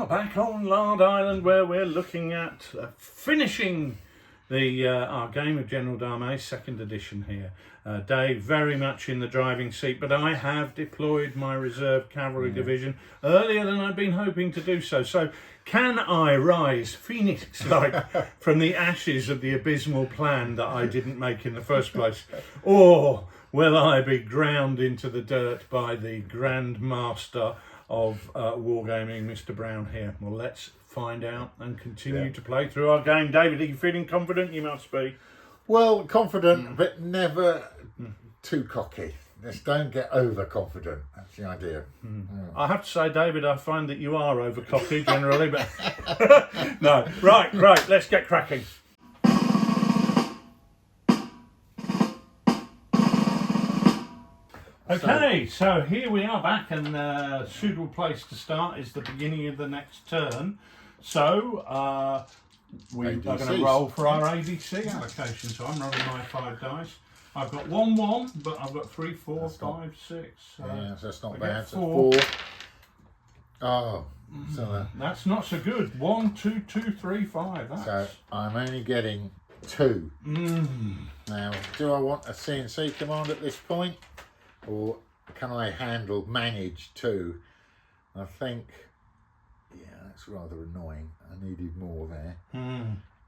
are back on Lard Island, where we're looking at finishing the our game of General Dame, second edition here. Dave very much in the driving seat, but I have deployed my reserve cavalry division earlier than I've been hoping to do so. So can I rise phoenix-like from the ashes of the abysmal plan that I didn't make in the first place? Or will I be ground into the dirt by the Grand Master of wargaming, Mr. Brown here? Well, let's find out and continue to play through our game. David, are you feeling confident? You must be. Well, confident, but never too cocky. Just don't get overconfident. That's the idea. I have to say, David, I find that you are over cocky generally, but no. Right, let's get cracking. Okay, so here we are back, and a suitable place to start is the beginning of the next turn. So we are going to roll for our ADC allocation. So I'm rolling my 5 dice. I've got 1-1, but I've got 3, 4, 5, 6. Yeah, so that's not I bad. get So 4. 4. Oh, so That's not so good. 1, 2, 2, 3, 5. That's... so I'm only getting 2. Now, do I want a CNC command at this point, or can I manage 2? I think, yeah, that's rather annoying. I needed more there.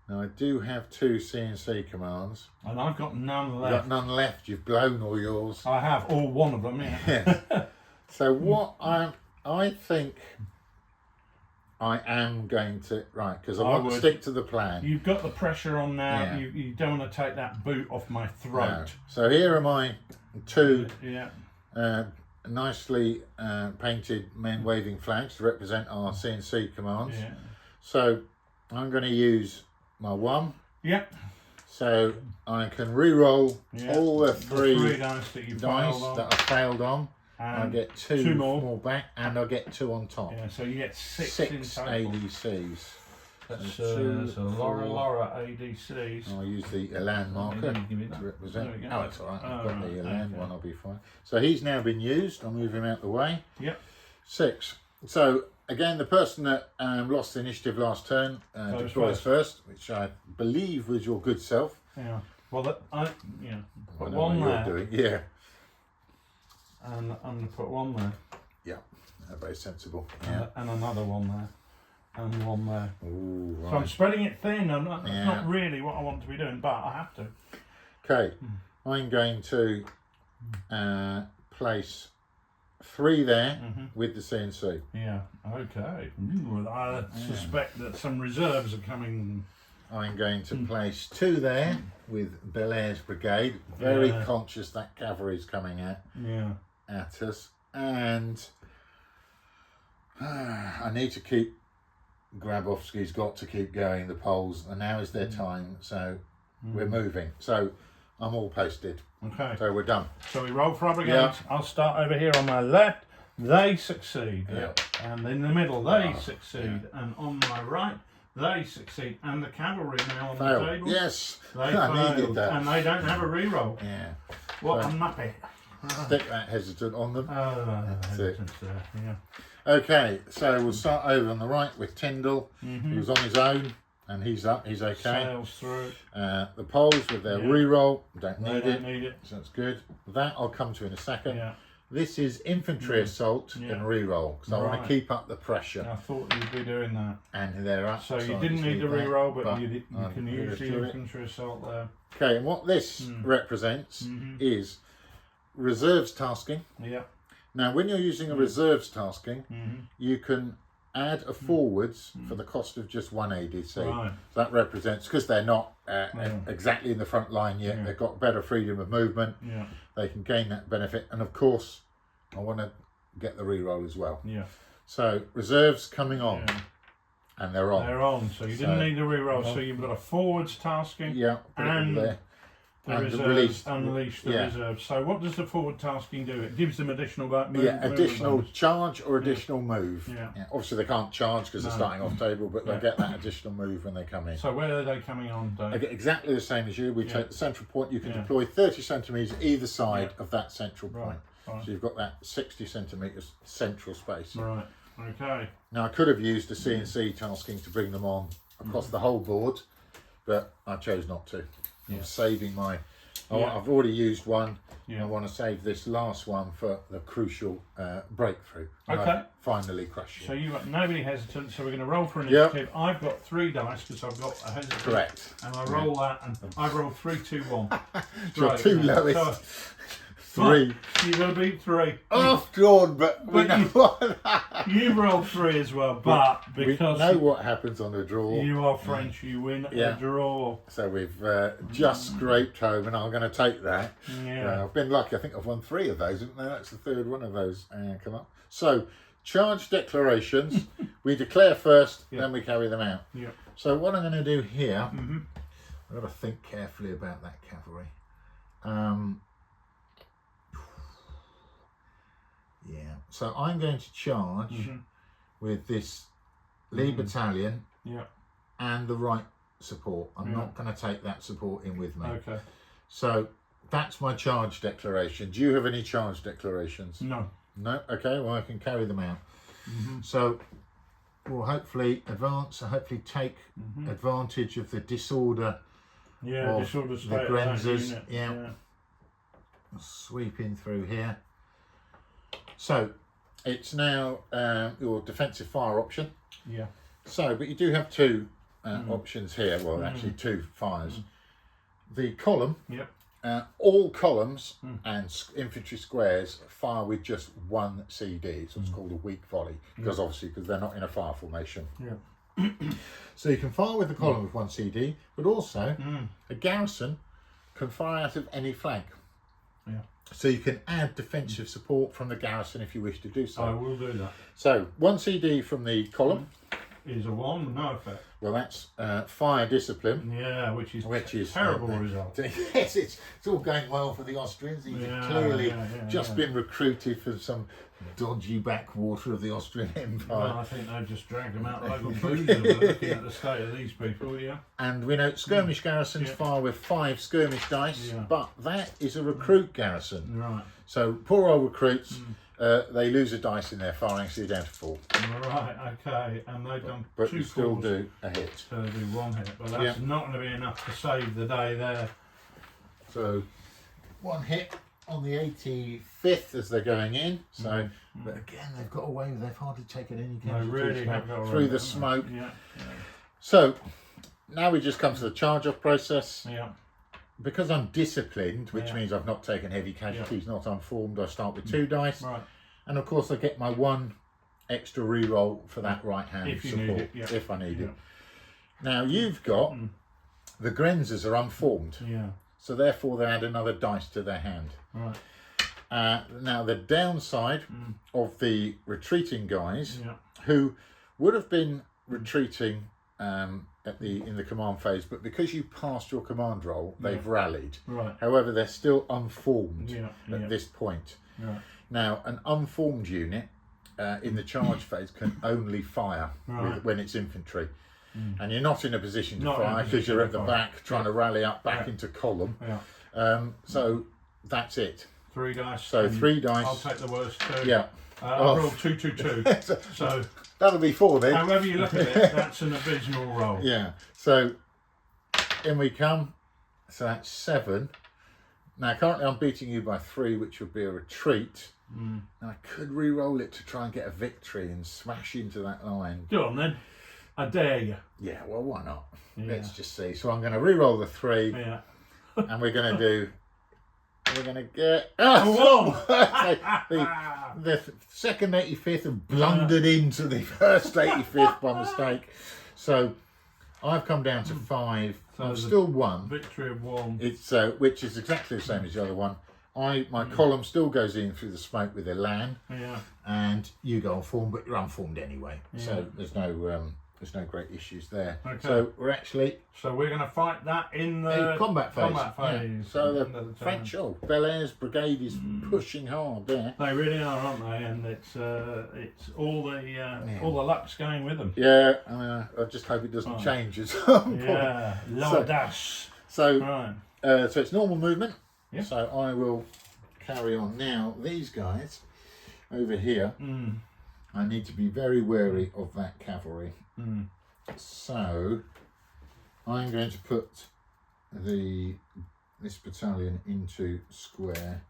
Now I do have 2 CNC commands. And I've got none left. You've got none left. You've blown all yours. I have all one of them. Yeah. So what I think I am going to because I want to stick to the plan. You've got the pressure on now. Yeah. You don't want to take that boot off my throat. No. So here are my 2 nicely painted men waving flags to represent our CNC commands. Yeah. So I'm going to use my 1. Yep. So I can re-roll all the 3 dice that you dice failed on. that I failed on. And I get 2 more. more back, and I get 2 on top. Yeah, so you get 6 in 6 total. ADCs. That's So 2, Laura ADCs. I'll use the Elan marker Give me that. to represent. There we go. Oh, it's alright. I've Oh, got the right, Elan okay. one, I'll be fine. So he's now been used. I'll move him out the way. Yep. 6. So again, the person that lost the initiative last turn deploys first, which I believe was your good self. Yeah. Well, put I know one what there. you're doing. Yeah. And I'm going to put 1 there. Yeah. Very sensible. Yeah. And another 1 there. And 1 there. Ooh, right. So I'm spreading it thin. That's not really what I want to be doing, but I have to. Okay, I'm going to place 3 there with the CNC. Yeah, okay. Ooh, I suspect that some reserves are coming. I'm going to place 2 there with Belair's brigade. Very conscious that cavalry's coming at us. And I need to keep... Grabowski's got to keep going, the Poles, and now is their time, so we're moving. So I'm all posted. Okay. So we're done. So we roll for our brigades. I'll start over here on my left. They succeed. Yeah. And in the middle, they succeed. And on my right, they succeed. And the cavalry now on the table. Yes. They I needed failed. that. And they don't have a reroll. Yeah. What a muppet. Stick that hesitant on them. That's it. Yeah. Okay, so we'll start over on the right with Tyndall, who's on his own, and he's up, he's okay. Sails through. The Poles with their reroll, don't They need don't it, need it. so that's good. That I'll come to in a second. Yeah. This is infantry assault and reroll, because I want to keep up the pressure. I thought you'd be doing that. And they're up. So you I didn't just need the that, reroll, but you can I'm use gonna the do it. infantry assault there. Okay, and what this represents is reserves tasking. Yeah. Now, when you're using a reserves tasking, you can add a forwards for the cost of just 1 ADC. Right. So that represents, because they're not exactly in the front line yet, they've got better freedom of movement, they can gain that benefit. And of course, I want to get the reroll as well. Yeah. So, reserves coming on, and they're on. They're on, so you didn't need the reroll. So you've got a forwards tasking Yeah, and there. the And reserves, unleash the reserves. So what does the forward tasking do? It gives them additional additional bonus. charge or additional move. Yeah. Obviously they can't charge because they're starting off table, but they'll get that additional move when they come in. So where are they coming on, Dave? They get exactly the same as you. We take the central point. You can deploy 30 centimetres either side of that central point. Right. So you've got that 60 centimetres central space. Right. Okay. Now I could have used the CNC tasking to bring them on across the whole board, but I chose not to. I'm saving my... I've already used one. I want to save this last one for the crucial breakthrough. Okay. I finally crushed it. So you've got nobody hesitant, so we're going to roll for initiative. I've got 3 dice because I've got a hesitant. Correct. And I roll that, and I roll 3, 2, 1. Your 2 lowest. So, 3. You've got to beat 3. Oh, drawn, but we know what. You rolled 3 as well, but because we know what happens on a draw. You are French, you win a draw. So we've just scraped home, and I'm going to take that. Yeah. I've been lucky. I think I've won 3 of those, haven't I? That's the 3rd one of those. Come up. So, charge declarations. We declare first, then we carry them out. Yeah. So what I'm going to do here, I've got to think carefully about that cavalry. Yeah, so I'm going to charge with this lead battalion and the right support. I'm not going to take that support in with me. Okay. So that's my charge declaration. Do you have any charge declarations? No. No? Okay, well I can carry them out. So we'll hopefully advance and hopefully take advantage of the disorder of disorder the Grenzers. Yeah. Sweeping through here. So it's now your defensive fire option. Yeah. So, but you do have 2 options here. Well, actually 2 fires. The column. Yep. All columns and infantry squares fire with just 1 CD. So it's called a weak volley because because they're not in a fire formation. Yeah. So you can fire with the column with 1 CD, but also a garrison can fire out of any flank. Yeah. So you can add defensive support from the garrison if you wish to do so. I will do that. So 1 CD from the column is a 1, no effect. Well, that's fire discipline. Yeah, which is terrible result. Yes, it's all going well for the Austrians. They've clearly just been recruited for some dodgy backwater of the Austrian Empire. Well, I think they just dragged them out like a boozer looking at the state of these people, And we know skirmish garrisons fire with 5 skirmish dice, but that is a recruit garrison. Right. So poor old recruits, they lose a dice in their firing, so you're down to 4. Right, okay, and they've done but 2 you still calls. do a hit. So they do 1 hit, but that's not going to be enough to save the day there. So 1 hit on the 85th as they're going in. So, but again, they've got away with. They've hardly taken any casualties really have got through the smoke. Yeah. So now we just come to the charge-off process. Yeah. Because I'm disciplined, which means I've not taken heavy casualties, not unformed, I start with 2 dice. Right. And of course I get my 1 extra reroll for that right hand if you support, need it, if I need it. Now you've got, the Grenzers are unformed. Yeah. So therefore they add another dice to their hand. Right. Now the downside of the retreating guys, who would have been retreating in the command phase, but because you passed your command roll, they've rallied. Right. However, they're still unformed at this point. Right. Now, an unformed unit in the charge phase can only fire when it's infantry. And you're not in a position to fire because you're at the back trying to rally up back into column. So that's it. 3 dice. So 3 dice. I'll take the worst 2. Yeah. I rolled 2, 2, 2. So that'll be 4 then. However you look at it, that's an abysmal roll. Yeah. So in we come. So that's 7. Now currently I'm beating you by 3, which would be a retreat. And I could re-roll it to try and get a victory and smash into that line. Go on then. I dare you. Yeah, well, why not? Let's just see. So I'm going to re-roll the 3. Yeah. And we're going to do... We're going to get... the second 85th have blundered into the first 85th by mistake. So I've come down to 5. So I'm still 1. Victory of 1. It's which is exactly the same as the other one. My column still goes in through the smoke with Elan, and you go unformed, but you're unformed anyway. So there's no great issues there. Okay. So we're going to fight that in the combat phase. Yeah. So the French Belair's brigade is pushing hard there. They really are, aren't they? And it's all the luck's going with them. Yeah, I just hope it doesn't change at some point. Yeah, l'audace. So it's normal movement. Yeah. So I will carry on now. These guys over here I need to be very wary of that cavalry. So I'm going to put this battalion into square,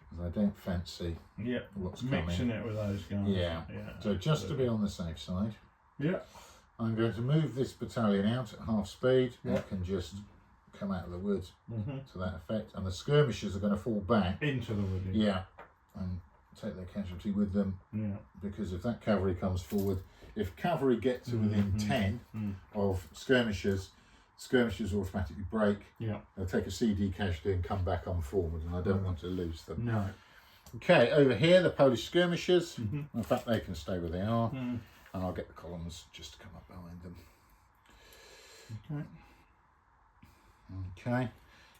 because I don't fancy what's mixing coming. it with those guys. Yeah. So just to be on the safe side, I'm going to move this battalion out at half speed. I can just come out of the woods to that effect, and the skirmishers are going to fall back into the wood. And take their casualty with them. Because if that cavalry comes forward, if cavalry get to within 10 of skirmishers automatically break. They'll take a CD casualty and come back unformed, and I don't want to lose them. No. Okay, over here the Polish skirmishers. In fact, they can stay where they are, and I'll get the columns just to come up behind them. Okay.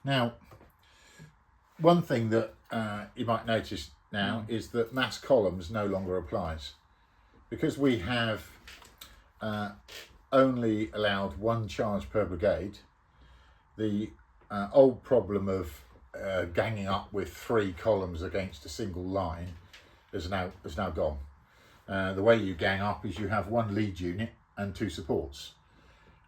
Now, one thing that you might notice now is that mass columns no longer applies, because we have only allowed one charge per brigade. The old problem of ganging up with 3 columns against a single line is now gone. The way you gang up is you have 1 lead unit and 2 supports,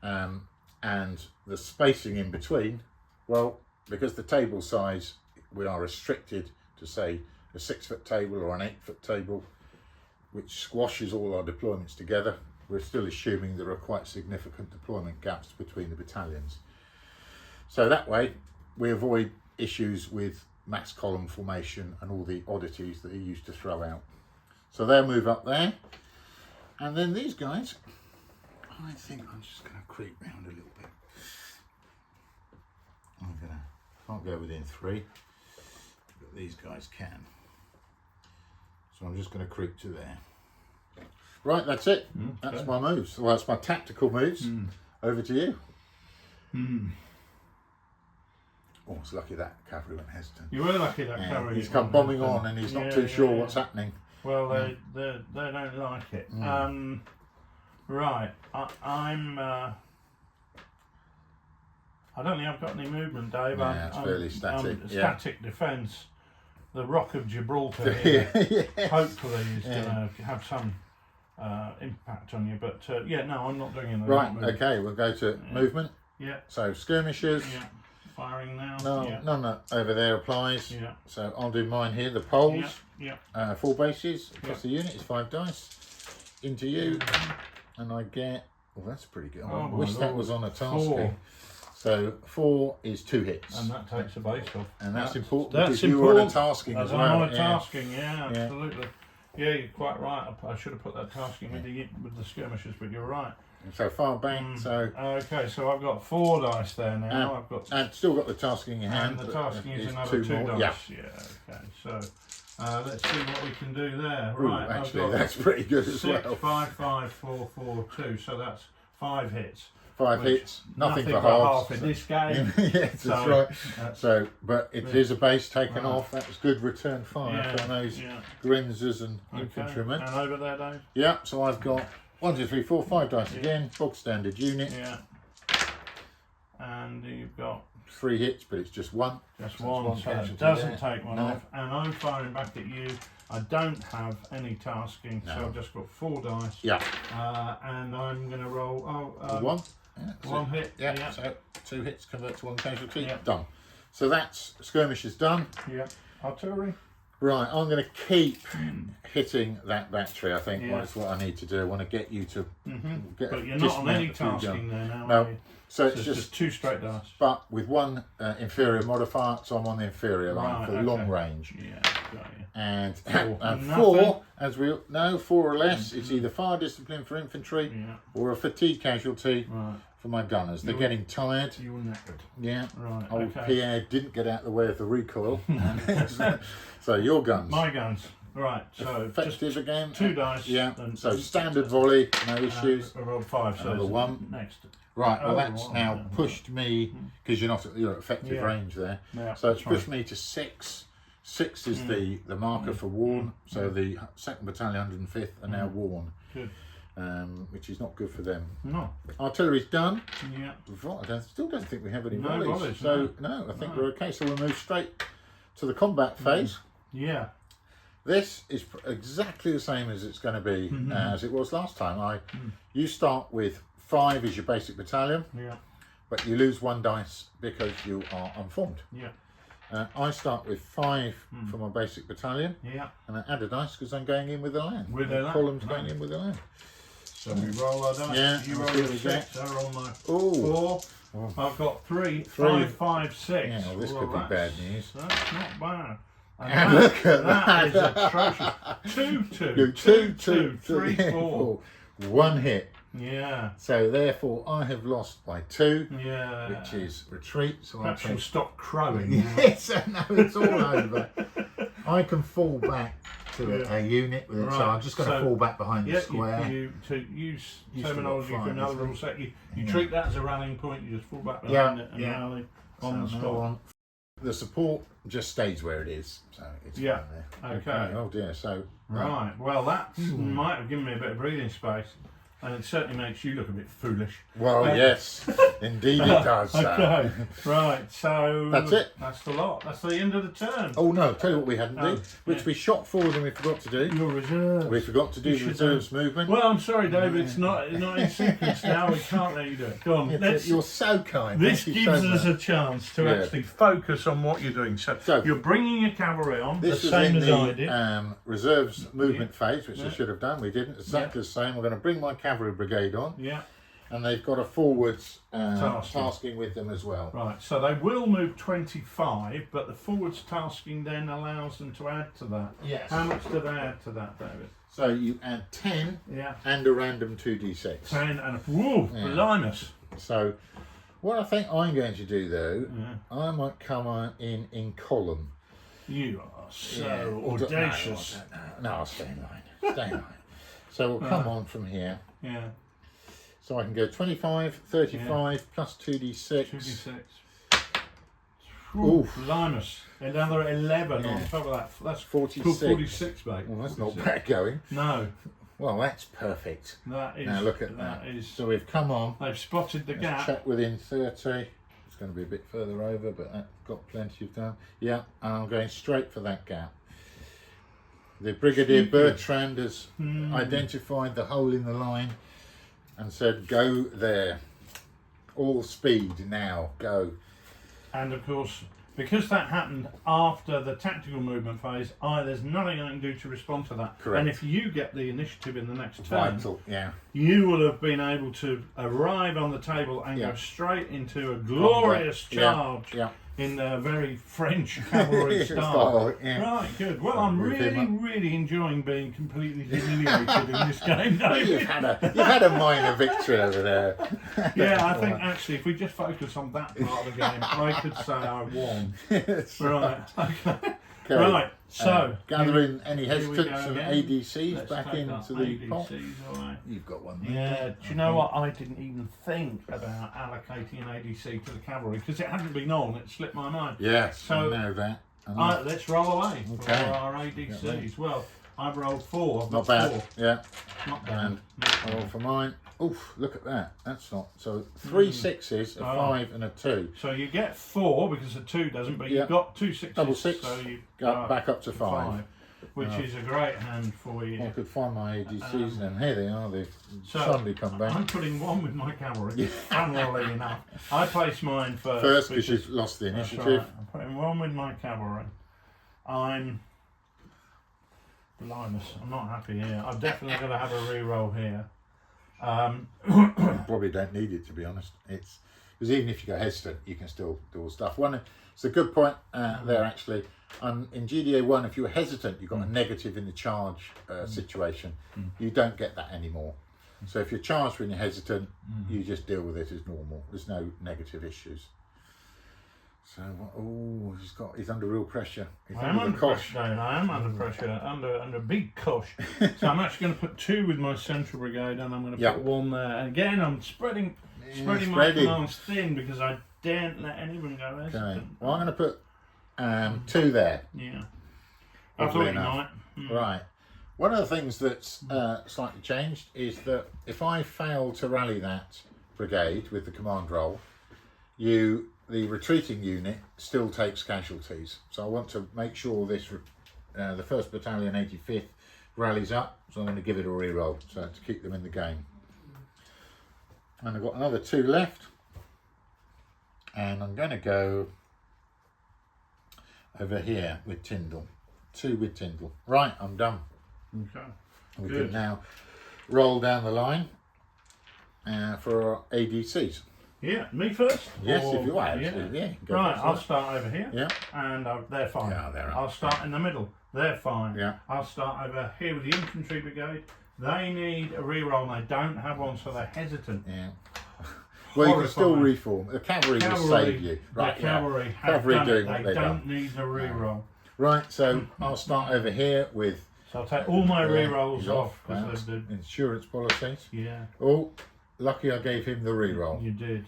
and the spacing in between, well, because the table size, we are restricted to say a 6-foot table or an 8-foot table, which squashes all our deployments together. We're still assuming there are quite significant deployment gaps between the battalions. So that way we avoid issues with mass column formation and all the oddities that he used to throw out. So they'll move up there. And then these guys, I think I'm just going to creep round a little bit. Can't go within 3, but these guys can. So I'm just going to creep to there. Right, that's it. That's my moves. Well, that's my tactical moves. Over to you. Oh, it's lucky that cavalry went hesitant. You were lucky that cavalry. He's come bombing on, and he's not too sure what's happening. Well, they don't like it. Right, I don't think I've got any movement, Dave. Yeah, it's fairly static. Static defence. The Rock of Gibraltar here, hopefully, is going to have some impact on you. But no, I'm not doing anything. Right, okay, we'll go to movement. So skirmishers. Firing now. No, over there applies. So I'll do mine here. The poles. 4 bases. Plus the unit is 5 dice. Into you. And I get, well, that's pretty good. I wish that was on a tasking. So 4 is 2 hits. And that takes a base off. And that's important because you were on a tasking as well. I'm on a tasking, absolutely. Yeah, you're quite right. I should have put that tasking with the skirmishers, but you're right. So far back, so... Okay, so I've got 4 dice there now. And still got the tasking in your hand. And the tasking is another 2 dice. Okay, so let's see what we can do there. Right, actually, that's pretty good as well. 6, 5, 5, 4, 4, 2, so that's 5 hits. 5 hits, nothing for halves. Half in this game. Yes, that's right. So, but it is a base taken off. That was good return fire for those Grinzers and infantrymen. And over there, Dave? Yeah, so I've got 1, 2, 3, 4, 5 dice again, bog standard unit. And you've got 3 hits, but it's just 1. Just one, so it doesn't take one off. And I'm firing back at you. I don't have any tasking, so I've just got 4 dice. And I'm going to roll 1. 1 hit. So 2 hits convert to 1 casualty. Done. So that's skirmishers done. Artillery. Right, I'm going to keep hitting that battery. I think that's what I need to do. I want to get you to get. But you're not on any tasking there now. No. So it's just 2 straight dice. But with 1 inferior modifier, so I'm on the inferior line for long range. Got you. And 4, as we know, 4 or less, it's either fire discipline for infantry or a fatigue casualty for my gunners. They're getting tired. You were knackered. Yeah. Right. Old Pierre didn't get out of the way of the recoil. So your guns. My guns. Right. So effective just again. 2 dice. So standard volley, no issues. I rolled 5. So another 1. Next. Right. Well, that's now pushed me because you're at effective range there. So it's pushed me to 6. 6 is the marker for worn. So the 2nd Battalion, 105th, are now worn. Good. Which is not good for them. No. Artillery's done. Yeah. I still don't think we have any No volleys. volleys, So no, I think we're okay. So we'll move straight to the combat phase. Yeah. This is exactly the same as it's going to be as it was last time. You start with 5 as your basic battalion, but you lose 1 dice because you are unformed. I start with 5 for my basic battalion, and I add a dice because I'm going in with the land. With the land. Column's going in with the land. So we roll our dice. Yeah, You roll your 6. I roll my 4. Oh. I've got 3, 5, 5, 6. Yeah, well, this could be bad news. That's not bad. And look at that is atrocious. 2, 2, 2, 2, 3, 4. 1 hit. Yeah. So therefore, I have lost by 2. Yeah. Which is retreat. So perhaps you'll stop crowing. Yes, no, it's all over. I can fall back to a unit with it, so I'm just going to fall back behind the square. To use terminology for another rule set, you treat that as a rallying point. You just fall back behind it and rally on the spot. The support just stays where it is, so it's fine there. Okay. Oh dear. So right. Well, that might have given me a bit of breathing space. And it certainly makes you look a bit foolish. Well, yes, indeed it does. Okay, right, so... That's it. That's the lot. That's the end of the turn. Oh, no, tell you what we hadn't done, which we shot forward and we forgot to do. Your reserves. We forgot to do the reserves movement. Well, I'm sorry, David, it's not in sequence now. We can't let you do it. Go on. You're so kind. This gives us a chance to actually focus on what you're doing. So you're bringing your cavalry on, the same as I did. Reserves movement phase, which I should have done. We didn't. Exactly the same. We're going to bring my cavalry brigade on, and they've got a forwards tasking with them as well. Right, so they will move 25, but the forwards tasking then allows them to add to that. Yes. How much do they add to that, David? So you add 10 and a random 2d6. 10 and blimey. So what I think I'm going to do though, I might come in column. You are so audacious. No, I'll stay in line. Stay in line. So we'll come on from here. Yeah. So I can go 25, 35 plus 2d6. 2d6. Ooh, blimey. Another 11 on top of that. That's 46. 46, mate. Well, that's not bad going. No. Well, that's perfect. That is. Now look at that. So we've come on. They've spotted the gap. Check within 30. It's going to be a bit further over, but that's got plenty of time. Yeah, and I'm going straight for that gap. The Brigadier Bertrand has identified the hole in the line and said, go there. All speed now, go. And of course, because that happened after the tactical movement phase, there's nothing I can do to respond to that. Correct. And if you get the initiative in the next turn, you will have been able to arrive on the table and go straight into a glorious charge in a very French cavalry style. Right, good. Well, I'm really enjoying being completely humiliated in this game, David. You've had a minor victory over there. Yeah, I think actually if we just focus on that part of the game, I could say I won. Right, okay. Right, so gathering any hesitants and ADCs back into the pot. Right. You've got one. Yeah, do you know what? I didn't even think about allocating an ADC to the cavalry because it hadn't been on. It slipped my mind. Yes, so I know that. Let's roll away for our ADCs. Well, I've rolled 4. I've not bad. 4. Yeah. Not bad. And roll for mine. Oof, look at that. That's not... So 3 6s, a 5 and a 2. So you get 4 because a 2 doesn't, but you've got 2 6s. Double 6. So you go back up to 5. Which is a great hand for you. I could find my ADCs and here they are. They've suddenly come back. I'm putting 1 with my cavalry, funnily enough. I place mine first. First because you've lost the initiative. Right. I'm putting 1 with my cavalry. I'm not happy here. I'm definitely going to have a re-roll here. Probably don't need it, to be honest. It's because even if you go hesitant, you can still do all stuff. It's a good point there actually. In GDA 1, if you were hesitant, you got a negative in the charge situation. You don't get that anymore. So if you're charged when you're hesitant, you just deal with it as normal. There's no negative issues. So, he's under real pressure. I am under pressure, I am under pressure, under big cosh. So I'm actually going to put 2 with my central brigade, and I'm going to put 1 there. And again, I'm spreading my commands thin because I daren't let anyone go hesitant. Okay. Well, I'm going to put 2 there. Yeah. I thought you might. Right. One of the things that's slightly changed is that if I fail to rally that brigade with the command roll, the retreating unit still takes casualties. So I want to make sure this the 1st Battalion 85th rallies up, so I'm going to give it a re-roll, so to keep them in the game. And I've got another 2 left, and I'm going to go over here with Tyndall. 2 with Tyndall. Right, I'm done. Okay. We Good. can now roll down the line for our ADCs. Yeah, me first? Yes, Or- if you want. Yeah. Yeah, go Right, for it. I'll start over here. Yeah. And they're fine. Yeah, they're I'll start in the middle. They're fine. Yeah. I'll start over here with the infantry brigade. They need a reroll and they don't have one, so they're hesitant. Yeah. Well, you can still Horrifying. reform. The cavalry will save you. Right, the cavalry have Cavalry done doing it. what They they've don't done. need the reroll. Right, so I'll start over here with So I'll take all my rerolls he's off. Wow. 'Cause they're- Insurance policies. yeah, Oh, lucky I gave him the reroll, you did.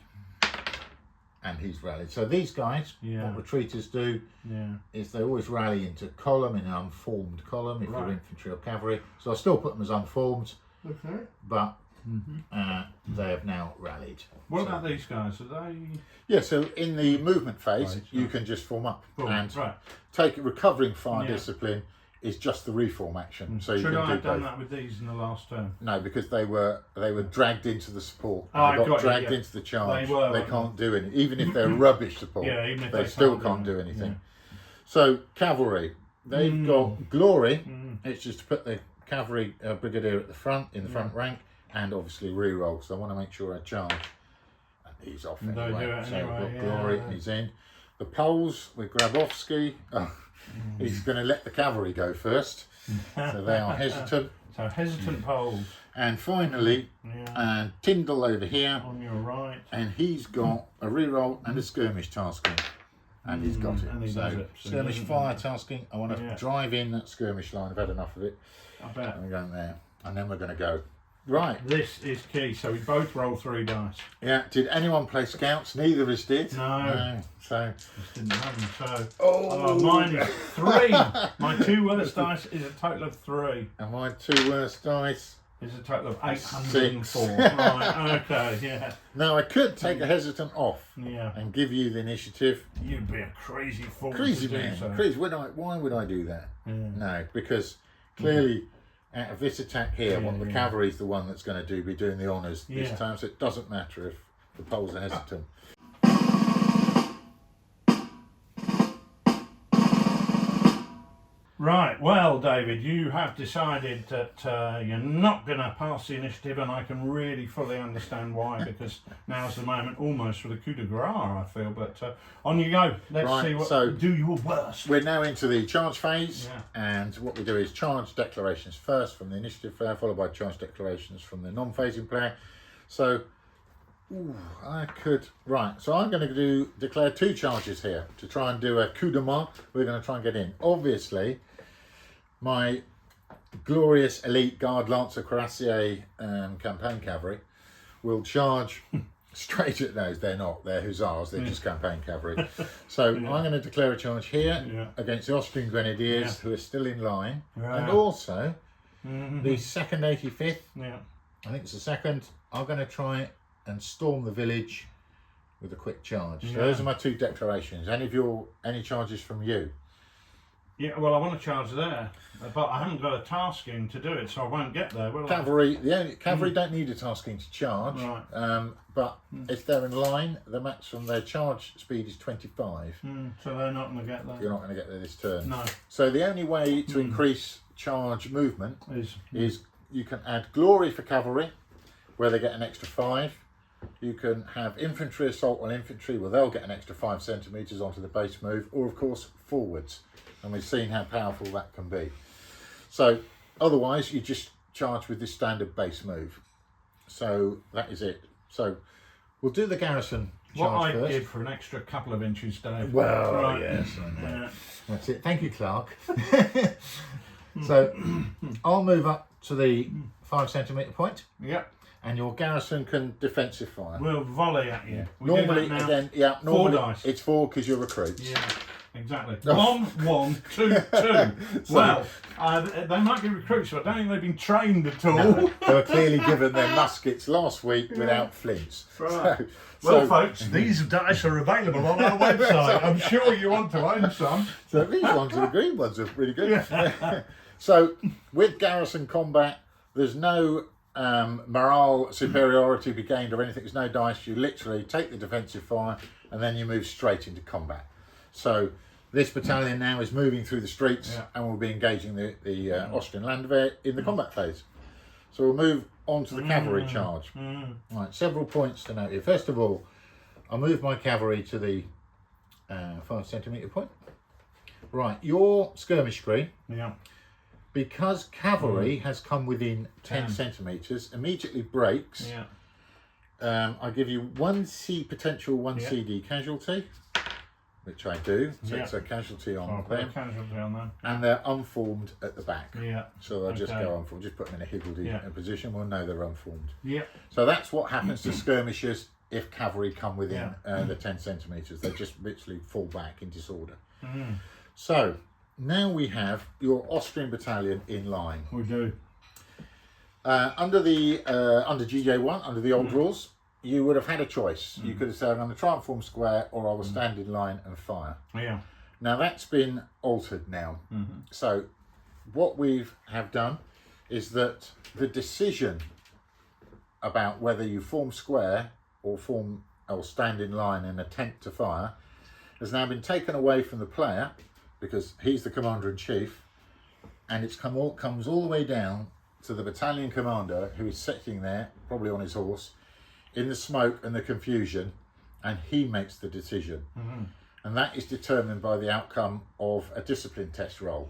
and he's rallied. So these guys, Yeah. what retreaters do Yeah. is they always rally into column, in an unformed column, if Right. you're infantry or cavalry. So I'll still put them as unformed, Okay. but they have now rallied. What So- about these guys? Are they? Yeah, so in the movement phase, Right, you right. can just form up Boom, and right. take recovering fire Yeah. discipline is just the reform action. So you Should can I do have done both. that with these in the last turn? No, because they were dragged into the support. Oh, I they got got you, dragged yeah. into the charge. They were, weren't can't do anything, even if they're rubbish support. Yeah, even if they they still can't can't do do it, anything. So cavalry, they've got glory. It's just to put the cavalry brigadier at the front in the front rank, and obviously re-roll. because I want to make sure I charge. And he's off They anyway. do it So anyway, we've got yeah. glory, and he's in. The Poles with Grabowski. Oh, he's going to let the cavalry go first, so they are hesitant. So hesitant poles. And finally, Yeah. Tyndall over here, On your right. and he's got a reroll and a skirmish tasking, and he's got it. and he So does it, so he skirmish doesn't fire have tasking. I want to Yeah. drive in that skirmish line. I've had enough of it. I bet. I'm going there, and then we're going to go. Right. This is key. So we both roll 3 dice. Yeah. Did anyone play scouts? Neither of us did. No. So. Just didn't have them. So Oh. mine is 3. My 2 worst dice is a total of 3. And my 2 worst dice. Is a total of 804. 6. Right. Okay. Yeah. Now I could take a hesitant off Yeah. and give you the initiative. You'd be a crazy fool. Crazy to do man, So. crazy. Why would I do that? Yeah. No, because clearly out of this attack here, Yeah, the yeah. cavalry is the one that's going to be doing the honours this Yeah. time. So it doesn't matter if the Poles are hesitant. Right, well, David, you have decided that you're not going to pass the initiative, and I can really fully understand why, because now's the moment almost for the coup de grace, I feel. But on you go. Let's Right, see what so do your worst. We're now into the charge phase, Yeah. and what we do is charge declarations first from the initiative player, followed by charge declarations from the non-phasing player. So I could, right, so I'm going to declare 2 charges here to try and do a coup de main. We're going to try and get in. Obviously, my glorious elite Guard Lancer Cuirassier campaign cavalry will charge straight at those. They're not, they're hussars, they're just campaign cavalry. So I'm going to declare a charge here against the Austrian Grenadiers who are still in line, and also the 2nd 85th, I think it's the 2nd, I'm going to try and storm the village with a quick charge. So those are my 2 declarations. Any charges from you? Yeah, well, I want to charge there, but I haven't got a tasking to do it, so I won't get there, will I? Cavalry don't need a tasking to charge, Right. but if they're in line, the maximum their charge speed is 25. So they're not going to get there. You're not going to get there this turn. No. So the only way to increase charge movement Is you can add glory for cavalry, where they get an extra 5. You can have infantry assault on infantry, where they'll get an extra 5 centimetres onto the base move, or of course forwards. And we've seen how powerful that can be. So otherwise you just charge with this standard base move. So that is it. So we'll do the garrison what charge I first. give for an extra couple of inches, Dave. Well, Right. yes, I know. Yeah. That's it. Thank you, Clark. So I'll move up to the 5 centimetre point, Yep. and your garrison can defensive fire. We'll volley at you. We do Normally, that now. again, 4 normally dice. it's 4 because you're recruits. Yeah. exactly. 1, 1, 2, 2. Well, they might be recruits, but I don't think they've been trained at all. No, they were clearly given their muskets last week without flints. Right. Well, folks, these dice are available on our website. I'm sure you want to own some. So these ones, the green ones, are really good. So with garrison combat, there's no morale superiority to be gained or anything. There's no dice. You literally take the defensive fire and then you move straight into combat. So this battalion now is moving through the streets and will be engaging the Austrian Landwehr in the combat phase. So we'll move on to the cavalry charge. Right, several points to note here. First of all, I'll move my cavalry to the 5 centimetre point. Right, your skirmish screen, because cavalry has come within 10 centimetres, immediately breaks. I give you potential 1 CD casualty, which I do. So it's a casualty on them. And they're unformed at the back. So they'll just go unformed. Just put them in a higgledy position. We'll know they're unformed. So that's what happens to skirmishers if cavalry come within the 10 centimetres. They just literally fall back in disorder. So now we have your Austrian battalion in line. We do. Under GJ1, under the old rules, you would have had a choice. You could have said, I'm going to try and form square, or I will stand in line and fire. Now that's been altered now. So what we have done is that the decision about whether you form square or stand in line and attempt to fire has now been taken away from the player, because he's the commander-in-chief, and it comes all the way down to the battalion commander, who is sitting there, probably on his horse, in the smoke and the confusion, and he makes the decision. And that is determined by the outcome of a discipline test roll.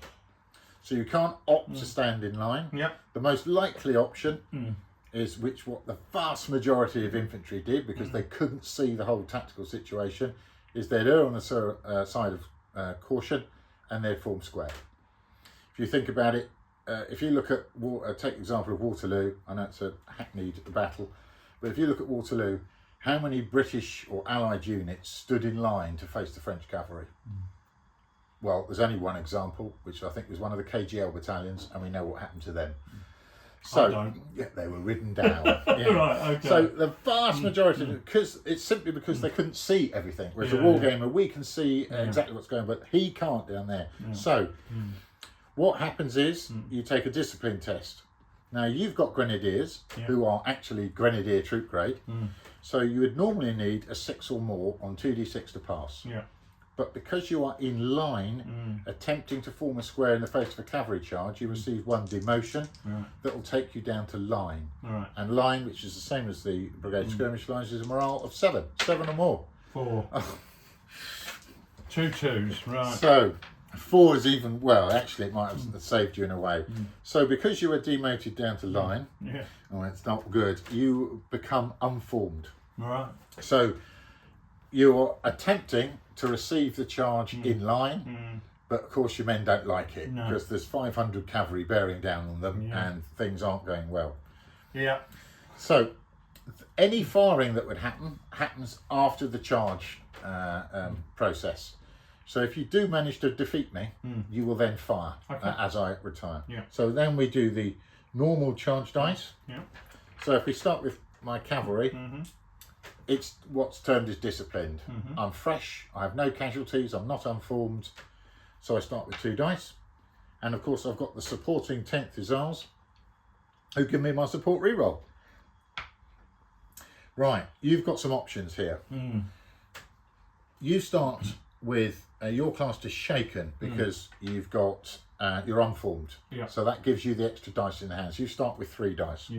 So you can't opt to stand in line. The most likely option is what the vast majority of infantry did, because they couldn't see the whole tactical situation, is they'd err on the side of caution, and they'd form square. If you think about it, if you look at, take the example of Waterloo, I know it's a hackneyed battle, but if you look at Waterloo, how many British or Allied units stood in line to face the French cavalry? Well, there's only one example, which I think was one of the KGL battalions, and we know what happened to them. So, they were ridden down. So the vast majority, because they couldn't see everything. Whereas a wargamer, we can see exactly what's going on, but he can't down there. So what happens is you take a discipline test. Now you've got grenadiers who are actually grenadier troop grade. So you would normally need a 6 or more on 2d6 to pass. But because you are in line, attempting to form a square in the face of a cavalry charge, you receive 1 demotion that will take you down to line. And line, which is the same as the brigade skirmish lines, is a morale of 7 or more. 4. 2 2s, right. So 4 is even, well, actually it might have saved you in a way. So because you were demoted down to line, it's not good, you become unformed. So you're attempting to receive the charge in line, but of course your men don't like it, because there's 500 cavalry bearing down on them and things aren't going well. So any firing that would happens after the charge process. So if you do manage to defeat me, you will then fire as I retire. So then we do the normal charge dice. So if we start with my cavalry, it's what's termed as disciplined. I'm fresh, I have no casualties, I'm not unformed, so I start with 2 dice. And of course I've got the supporting 10th Hussars, who give me my support reroll. Right, you've got some options here. You start with your class is shaken, because you've got you're unformed. So that gives you the extra dice in the hands. You start with 3 dice.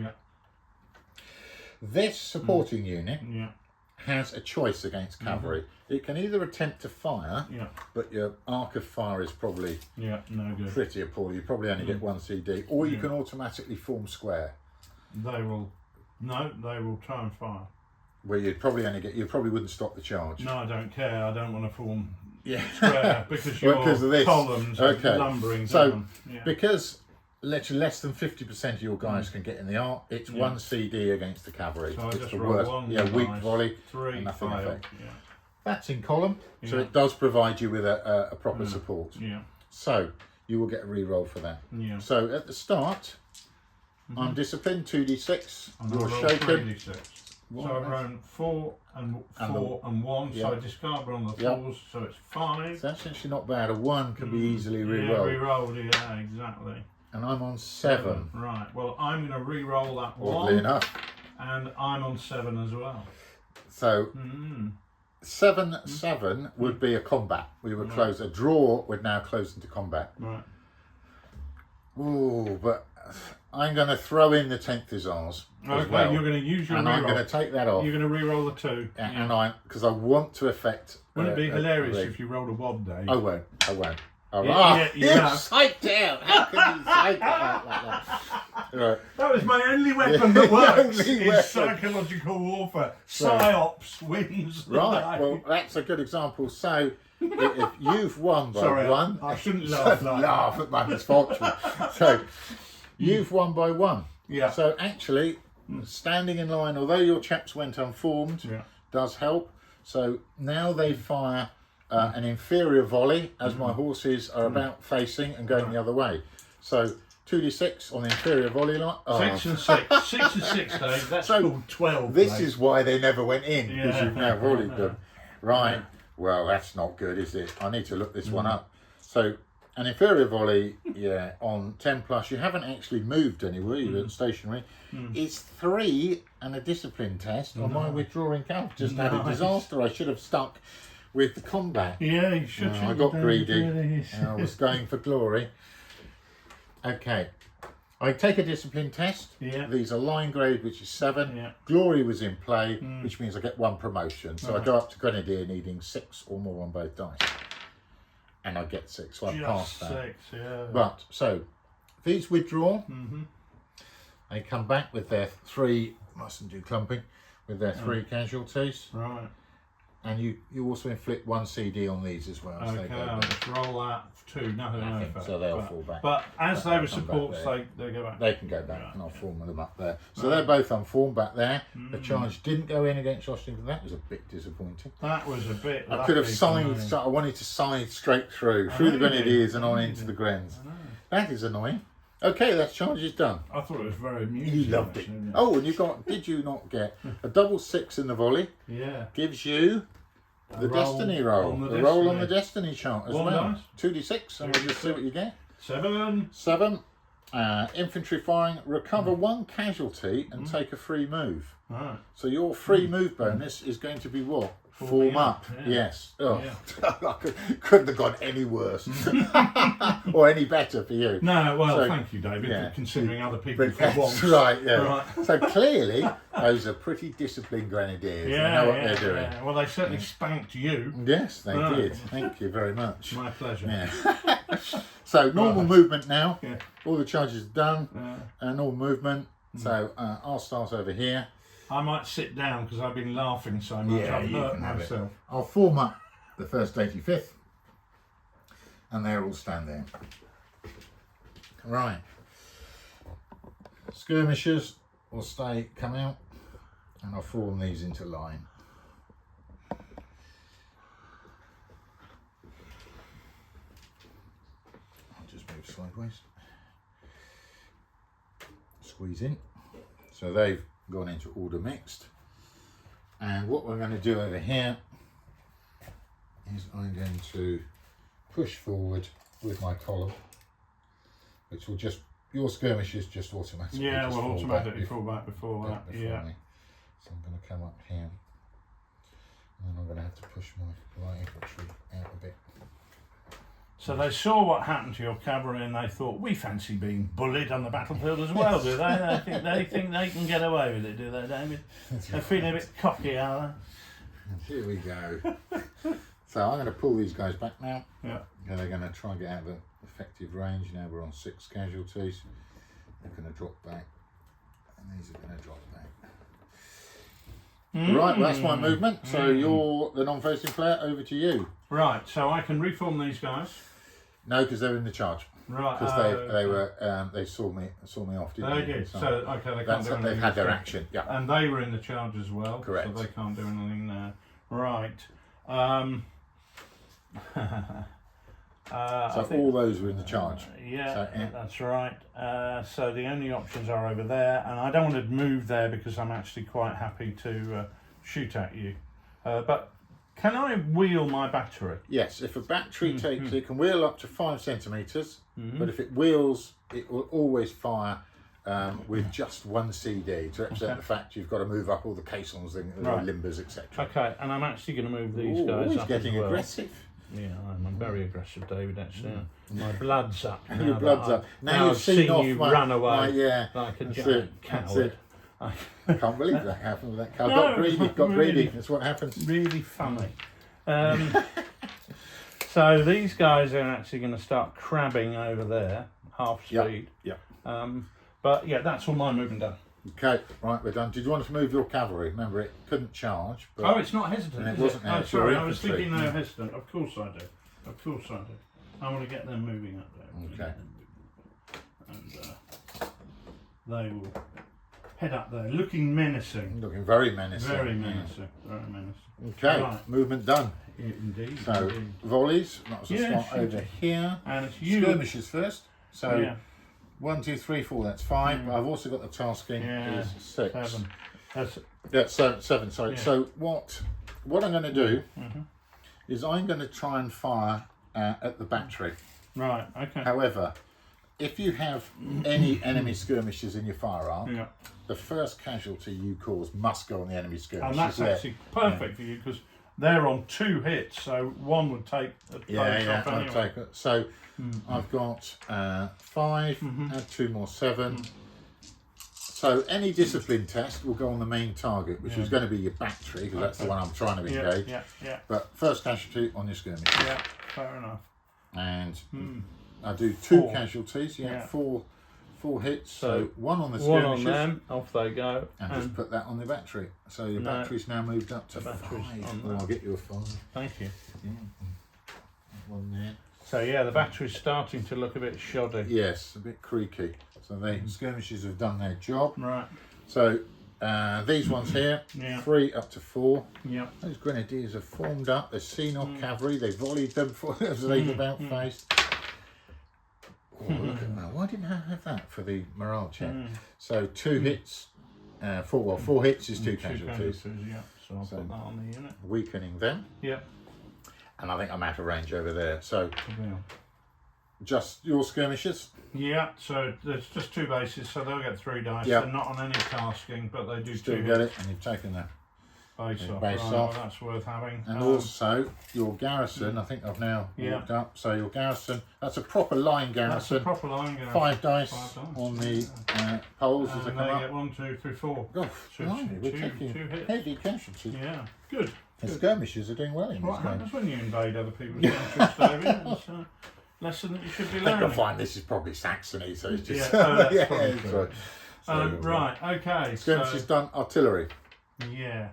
This supporting unit has a choice against cavalry. It can either attempt to fire, but your arc of fire is probably no good. Pretty appalling. You probably only get 1 CD, or you can automatically form square. They will try and fire. Where you probably wouldn't stop the charge. No, I don't care. I don't want to form square because your because of this. Columns are lumbering down. Because literally less than 50% of your guys can get in the arc, it's 1 CD against the cavalry. So it's just the roll worst. 1 weak dice, volley, 3 and nothing fail. effect. That's in column, so Yeah. it does provide you with a proper support. Yeah. So you will get a re-roll for that. Yeah. So at the start, I'm disciplined, 2d6. And You're I roll shaken. 3d6. So I've rolled 4 and 1, so I discard one of the 4s, so it's 5. So that's actually not bad. A 1 can be easily Yeah, re-rolled. re-rolled, yeah, exactly. And I'm on 7. Right, well, I'm going to re-roll that 1. Oddly enough. And I'm on 7 as well. So 7-7 would be a combat. We would close. A draw would now close into combat. Right. Ooh, but I'm going to throw in the 10th Hussars as well. You're going to use your and re-roll. I'm going to take that off. You're going to re-roll the 2. And because I want to affect. Wouldn't it be hilarious if you rolled a 1 day? I won't. I won't. Oh, Yeah, psyched out. How can you psych it out like that? Right. That was my only weapon that works. Only Is weapon. psychological warfare. Psyops wins. the Right. day. Well, that's a good example. So, if you've won by Sorry, 1, I shouldn't laugh like laugh at my misfortune. So, you've won by 1. Yeah. So actually, standing in line, although your chaps went unformed, does help. So now they fire an inferior volley as my horses are about facing and going the other way. So 2d6 on the inferior volley line. 6 and 6. 6 and 6 days. That's So, called 12. This mate. is why they never went in, because Yeah. you've now volleyed them. Right. Well, that's not good, is it? I need to look this one up. So an inferior volley, on 10 plus, you haven't actually moved anywhere, you're stationary, is 3 and a discipline test on my withdrawing count. Just had a disaster. I should have stuck with the combat. Yeah, you should. I got greedy. And I was going for glory. Okay. I take a discipline test. Yeah. These are line grade, which is 7. Yeah. Glory was in play, which means I get 1 promotion. So I go up to Grenadier needing 6 or more on both dice. And I get 6, so I pass that. 6, yeah. But, so, these withdraw. They come back with their 3, mustn't do clumping, with their 3 casualties. Right. And you also inflict 1 CD on these as well. So they Okay, go I'll back. just roll that 2, nothing over. So they'll fall back. But as they were come back supports, there. they go back. They can go back, and I'll form them up there. So they're both unformed back there. The charge didn't go in against Washington. That was a bit disappointing. That was a bit. I could have lucky signed. for me. So I wanted to side straight through know the you did. Grenadiers and on into the Grens. That is annoying. Okay, that charge is done. I thought it was very amusing. You loved it. actually. Oh, and you got? Did you not get a double 6 in the volley? Yeah. Gives you the roll destiny roll. on the The roll on destiny. the destiny chart as One well. dice. 2d6, and we'll just see what you get. 7. 7. Infantry firing. Recover 1 casualty and take a free move. Right. So your free move bonus is going to be what? Forming Form up. up, yeah. Yes. Oh, Yeah. I couldn't have gone any worse or any better for you. No, well, So, thank you, David, yeah. for considering other people But for that's once. right, yeah. Right. So clearly, those are pretty disciplined grenadiers. They Yeah, know what yeah, they're doing. yeah. Well, they certainly spanked you. Yes, they Right. did. Thank you very much. My pleasure. Yeah. So normal Right. movement now. Yeah. All the charges are done. Normal movement. So I'll start over here. I might sit down because I've been laughing so much. Yeah, I've you hurt can have it. myself. I'll form up the first 85th, and they'll all stand there. Right. Skirmishers will come out, and I'll form these into line. I'll just move sideways. Squeeze in. So they've gone into order mixed. And what we're going to do over here is I'm going to push forward with my column, which will just, your skirmishers just automatically Yeah, just we'll fall automatically back fall back before that. before Yeah. me. So I'm going to come up here, and then I'm going to have to push my light infantry out a bit. So they saw what happened to your cavalry and they thought, we fancy being bullied on the battlefield as well, do they? They think they can get away with it, do they, David? They're feeling a bit cocky, are Here we go. So I'm going to pull these guys back now. they? Yeah. And they're going to try and get out of effective range. Now we're on 6 casualties. They're going to drop back, and these are going to drop back. Right, well, that's my movement. So you're the non-facing player. Over to you. Right, so I can reform these guys. No, because they're in the charge. Right. Because they saw me off. Didn't They they? did. So So, okay, they can't do anything. they've had their this action. Yeah. And they were in the charge as well. Correct. So they can't do anything now. Right. So all those were in the charge. Yeah, So, yeah. that's right. So the only options are over there, and I don't want to move there because I'm actually quite happy to shoot at you. But can I wheel my battery? Yes, if a battery takes, it can wheel up to 5 centimetres, but if it wheels, it will always fire with just one CD to represent the fact you've got to move up all the caissons, the limbers, etc. Okay, and I'm actually going to move these guys he's up getting as well. aggressive. Yeah, I'm very aggressive, David. Actually, my blood's up. Your blood's up. Now you've seen off you my, run away yeah, like a that's giant it, coward. I can't believe that happened with that cow. No, Got greedy, got really, greedy. That's what happens. Really funny. So these guys are actually going to start crabbing over there, half speed. Yep. But yeah, that's all my movement done. Okay, right, we're done. Did you want us to move your cavalry? Remember, it couldn't charge. But Oh, it's not hesitant. it Is wasn't it? now, Oh, it's your sorry, I was infantry. thinking no hesitant. Of course I do. Of course I do. I want to get them moving up there. Okay. And they will head up there, looking menacing. Looking very menacing. Very menacing. Very menacing. Okay, Right. movement done. Indeed. So indeed. volleys, not as a Yeah, slot over here. And it's you. Skirmishes first. So Yeah. 1, 2, 3, 4. That's 5. But I've also got the tasking is 6. 7. That's Yeah, 7. Sorry. Yeah. So what I'm going to do is I'm going to try and fire at the battery. right. Okay. However, if you have any enemy skirmishers in your firearm, Yeah. the first casualty you cause must go on the enemy skirmishers. And that's there. actually perfect for you because they're on 2 hits, so one would take the place off I'll anyway. take it. So I've got 5, add 2 more, 7. So any discipline test will go on the main target, which is going to be your battery, because that's the one I'm trying to engage. Yeah. But first casualty on your skirmish. Yeah. Fair enough. And I do 2 4. casualties, Yeah. 4 1 So 1 on the One on skirmishers. them, off they go. And just put that on the battery. So your No. battery's now moved up to The battery's 5. on Oh, there. I'll get you a 5. Thank you. Yeah. One there. So yeah, the battery's starting to look a bit shoddy. Yes, a bit creaky. So the skirmishers have done their job. Right. So these ones here, Yeah. 3 up to 4. Yeah. Those grenadiers have formed up. They've seen off cavalry. They volleyed them as they've about faced. Oh, look at that. Why didn't I have that for the morale check? So 2 hits, 4 hits is 2 casualties. Yeah. So I'll put that on the unit. Weakening them. Yeah. And I think I'm out of range over there. So Yeah. just your skirmishers. Yeah, so there's just 2 bases, so they'll get 3 dice. Yep. They're not on any tasking, but they do Still 2 get it, and you've taken the base off. base Right, off. well, that's worth having. and also your garrison. I think I've now walked up. So your garrison, that's a proper line That's a garrison. proper line garrison. 5 dice 5 dice. on the poles as they And come they up. get 1, 2, 3, 4. Oh, Two- blimey, we're two- taking 2 hits. heavy casualties. Yeah, good. The skirmishers are doing well in What this game. happens when you invade other people's countries, David? It's a lesson that you should be I think learning. you'll find this is probably Saxony, so it's just Yeah, that's yeah, probably it's true. right. So, Right, okay. skirmishers done. Artillery. Yeah.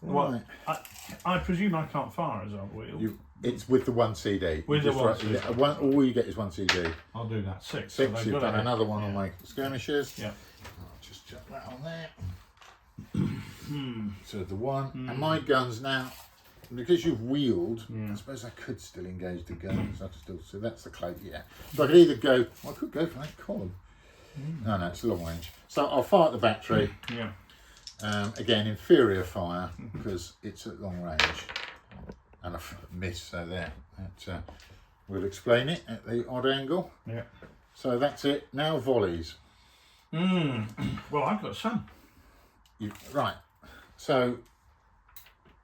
Right. What? I presume I can't fire as I wheel. It's with the 1 CD. With You the just 1 write- CD. yeah, all you get is 1 CD. I'll do that. 6. 6. they've You've got done to another one on my skirmishers. Yeah. I'll just chuck that on there. So the 1 and my guns now, because you've wheeled. I suppose I could still engage the guns. I could still. So that's the clay. Yeah. So I could either go. Well, I could go for that column. No, it's long range. So I'll fire at the battery. Yeah. Again, inferior fire because it's at long range. And I miss, so there. That, we'll explain it at the odd angle. Yeah. So that's it. Now volleys. Well, I've got some. Right. So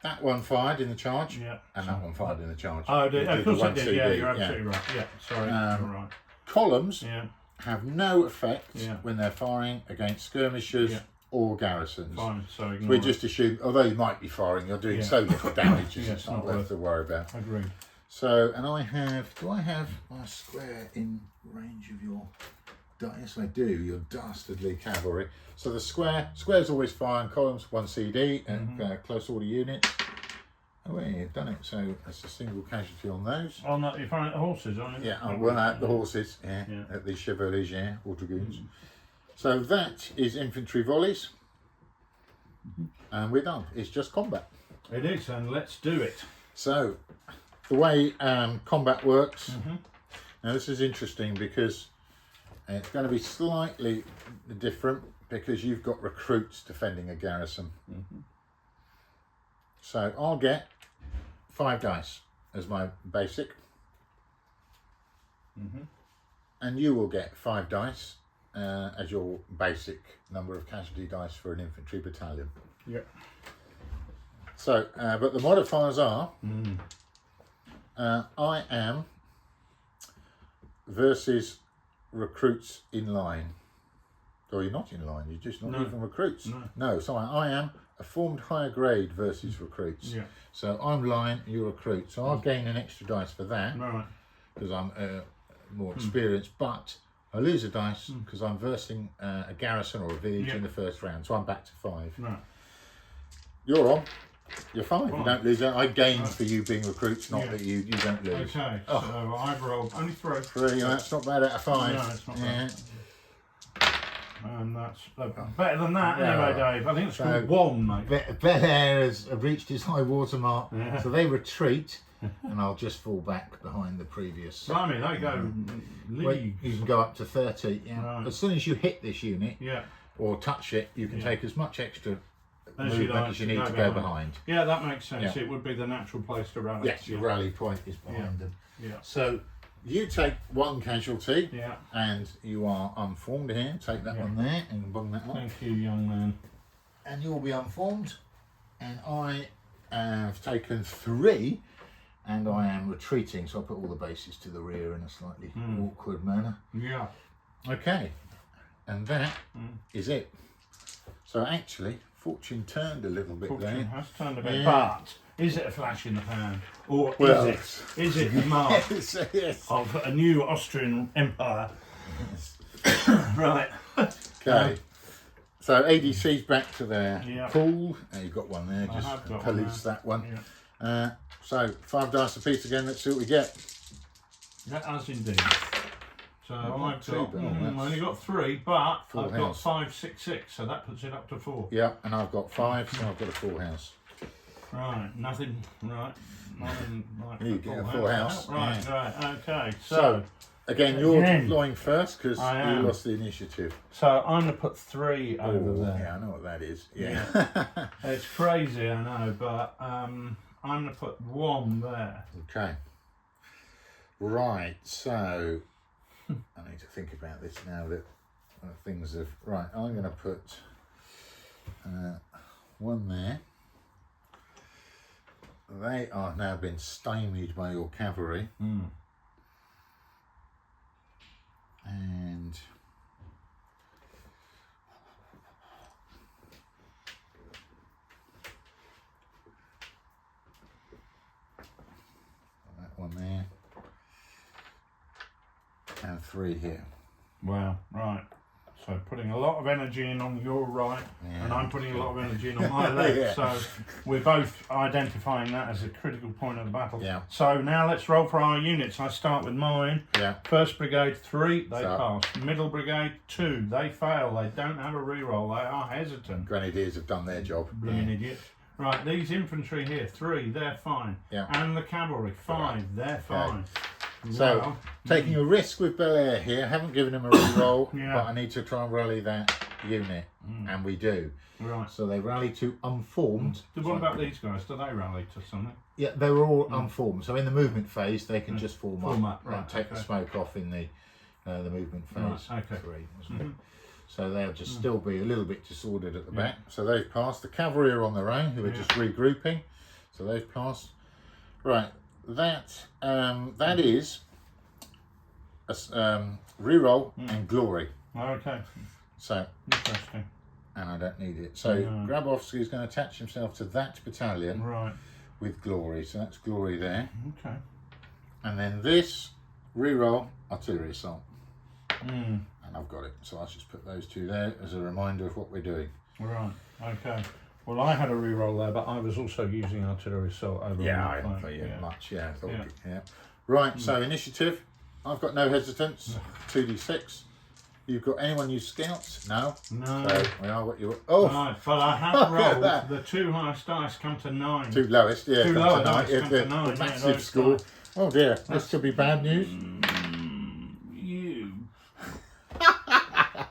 that one fired in the charge. Yeah. And that one fired in the charge. Oh, did, We of did course the I 1 did. CD, Yeah, you're absolutely right. Yeah, sorry. You're right. Columns Yeah. have no effect Yeah. when they're firing against skirmishers Yeah. or garrisons. Fine. So ignore We it. just assume, although you might be firing, you're doing Yeah. so little damage, Yeah, it's not worth to worry about. Agreed. So, and I have, do I have my square in range of your, yes I do, your dastardly cavalry. So the square's always firing, columns, 1 CD, and close order units. Oh yeah, you've done it. So that's a single casualty on those. On that, you're firing at horses, aren't you? Yeah, well, at the horses, Yeah. at the chevaliers, or dragoons. So that is infantry volleys. And we're done. It's just combat. It is, and let's do it. So, the way combat works, now this is interesting because it's going to be slightly different because you've got recruits defending a garrison. So I'll get 5 dice as my basic, and you will get 5 dice as your basic number of casualty dice for an infantry battalion. Yep. So, but the modifiers are, I am versus recruits in line. Or you're not in line, you're just not even recruits. No, so I am a formed higher grade versus recruits. Yeah. So I'm line, you're recruit. So I'll gain an extra dice for that. Right. Because I'm more experienced, but I lose a dice because I'm versing a garrison or a village in the first round. So I'm back to 5. Right. You're on. You're 5. You don't lose. I gain for you being recruits, not that you don't lose. Okay. So I've rolled only 3. 3. That's not bad out of 5. No, it's not bad. And that's better than that anyway, Dave. I think it's called 1, mate. Bel-Air has reached its high water mark, so they retreat, and I'll just fall back behind the previous. Blimey, they go leagues. You can go up to 30. Right. As soon as you hit this unit, or touch it, you can take as much extra movement as you need to go behind. Yeah, that makes sense. It would be the natural place to rally. Yes, your rally point is behind them. Yeah. So you take 1 casualty, and you are unformed here. Take that one there and bung that up. Thank you, young man. And you'll be unformed. And I have taken 3, and I am retreating. So I'll put all the bases to the rear in a slightly awkward manner. Yeah. Okay. And that is it. So actually, fortune turned a little bit there. Fortune has turned a bit, but is it a flash in the pan, or is it the mark of a new Austrian Empire? Right. Okay. So ADC's back to their pool. You've got one there. Just police that one. Yeah. So 5 dice apiece again. Let's see what we get. That has indeed. So I've only got 3, but I've got 5, 6, 6, so that puts it up to 4. Yeah, and I've got 5, so I've got a full house. Right, nothing like you get a full house. Right, okay. So again, you're deploying first because you lost the initiative. So I'm going to put 3 over there. Yeah, I know what that is. Yeah. It's crazy, I know, but I'm going to put 1 there. Okay. Right, so I need to think about this now that things have... Right, I'm going to put 1 there. They are now been stymied by your cavalry. And that one there. And 3 here. Wow, right. So putting a lot of energy in on your right, and I'm putting a lot of energy in on my left. So we're both identifying that as a critical point of the battle. So now let's roll for our units. I start with mine. First Brigade 3, they pass. Middle Brigade 2, they fail. They don't have a reroll. They are hesitant. Grenadiers have done their job. Blooming idiots. Right, these infantry here, 3, they're fine. And the cavalry, 5, they're fine. So, taking a risk with Bel-Air here, haven't given him a reroll, but I need to try and rally that unit, and we do. Right. So they rally to unformed. What about these guys? Do they rally to something? Yeah, they were all unformed. So in the movement phase, they can just form up and take the smoke off in the movement phase. Right. Okay. 3, wasn't it? So they'll just still be a little bit disordered at the back. So they've passed. The cavalry are on their own, who are just regrouping. So they've passed. Right. That is a reroll and glory. Okay. So interesting. And I don't need it. So Grabowski is going to attach himself to that battalion with glory. So that's glory there. Okay. And then this reroll artillery assault. And I've got it. So I'll just put those 2 there as a reminder of what we're doing. Right. Okay. Well, I had a reroll there, but I was also using artillery assault over I didn't play much. I thought Right, so initiative. I've got no hesitance. 2d6. You've got anyone use scouts? No. No. So we are what you. Oh, Right, but I have Look at rolled that. the 2 highest dice come to 9. two lowest. Yeah, Two come lower to 9. dice come to 9, yeah, Massive those score. dice. Oh dear, this could be bad news. You. I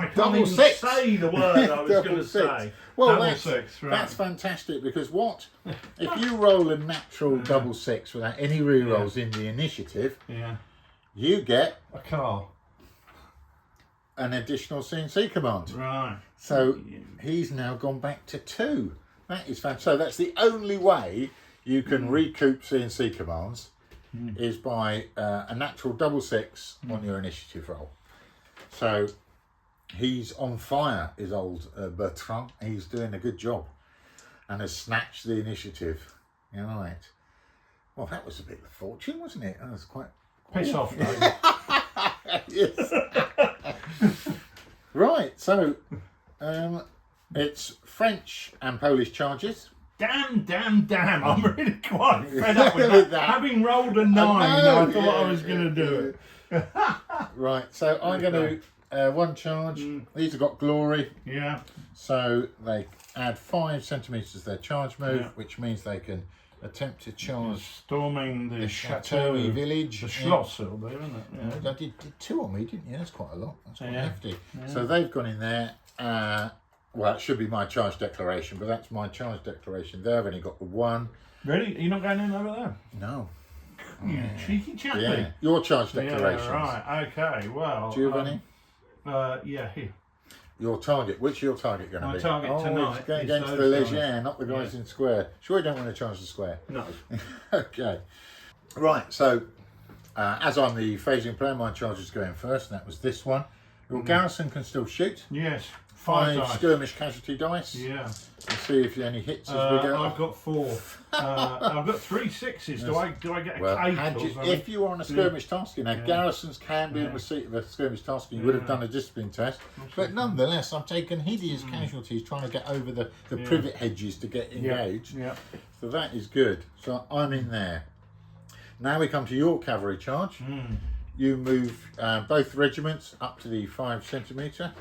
can't Double even six. say the word I was Double going to six. say. Well, Double that's, 6, right. that's fantastic because if you roll a natural double 6 without any re-rolls in the initiative, Yeah. you get A car. an additional CNC command. Right. So he's now gone back to 2. That is fantastic. So that's the only way you can recoup CNC commands is by a natural double 6 on your initiative roll. So he's on fire, is old Bertrand. He's doing a good job and has snatched the initiative. You're right. Well, that was a bit of a fortune, wasn't it? That was quite... Piss off, Dave. Yes. Right, so it's French and Polish charges. Damn. I'm really quite fed up with that. Having rolled a 9, I thought I was going to do it. Right, so I'm going to one charge. These have got glory. Yeah. So they add 5 centimetres to their charge move, which means they can attempt to charge Storming the Chateau chateau village. The Schloss, it'll be, isn't it? Yeah. They did 2 on me, didn't you? That's quite a lot. That's quite Yeah. hefty. Yeah. So they've gone in there. Well, it should be my charge declaration, but that's my charge declaration. They've only got the 1. Really? You're not going in over there? No. You cheeky chappy. Yeah. Your charge declarations. Yeah, right. Okay. Well. Do you have any? Yeah. Here. Your target. Which is your target going to be? My target tonight It's going is against the those guys. Legion, not the guys in square. Sure, you don't want to charge the square. No. Okay. Right. So, as I'm the phasing player, my charge is going first, and that was this one. Your garrison can still shoot. Yes. 5 dice. skirmish casualty dice. Yeah. Let's see if any hits as we go. I've got 4. I've got 3 6s. Do I get a Well, cake had or you, something? if you were on a skirmish tasking, now garrisons can be in receipt of a skirmish tasking, you would have done a discipline test. But nonetheless, I've taken hideous casualties trying to get over the privet hedges to get engaged. Yeah. So that is good. So I'm in there. Now we come to your cavalry charge. You move both regiments up to the 5 centimetre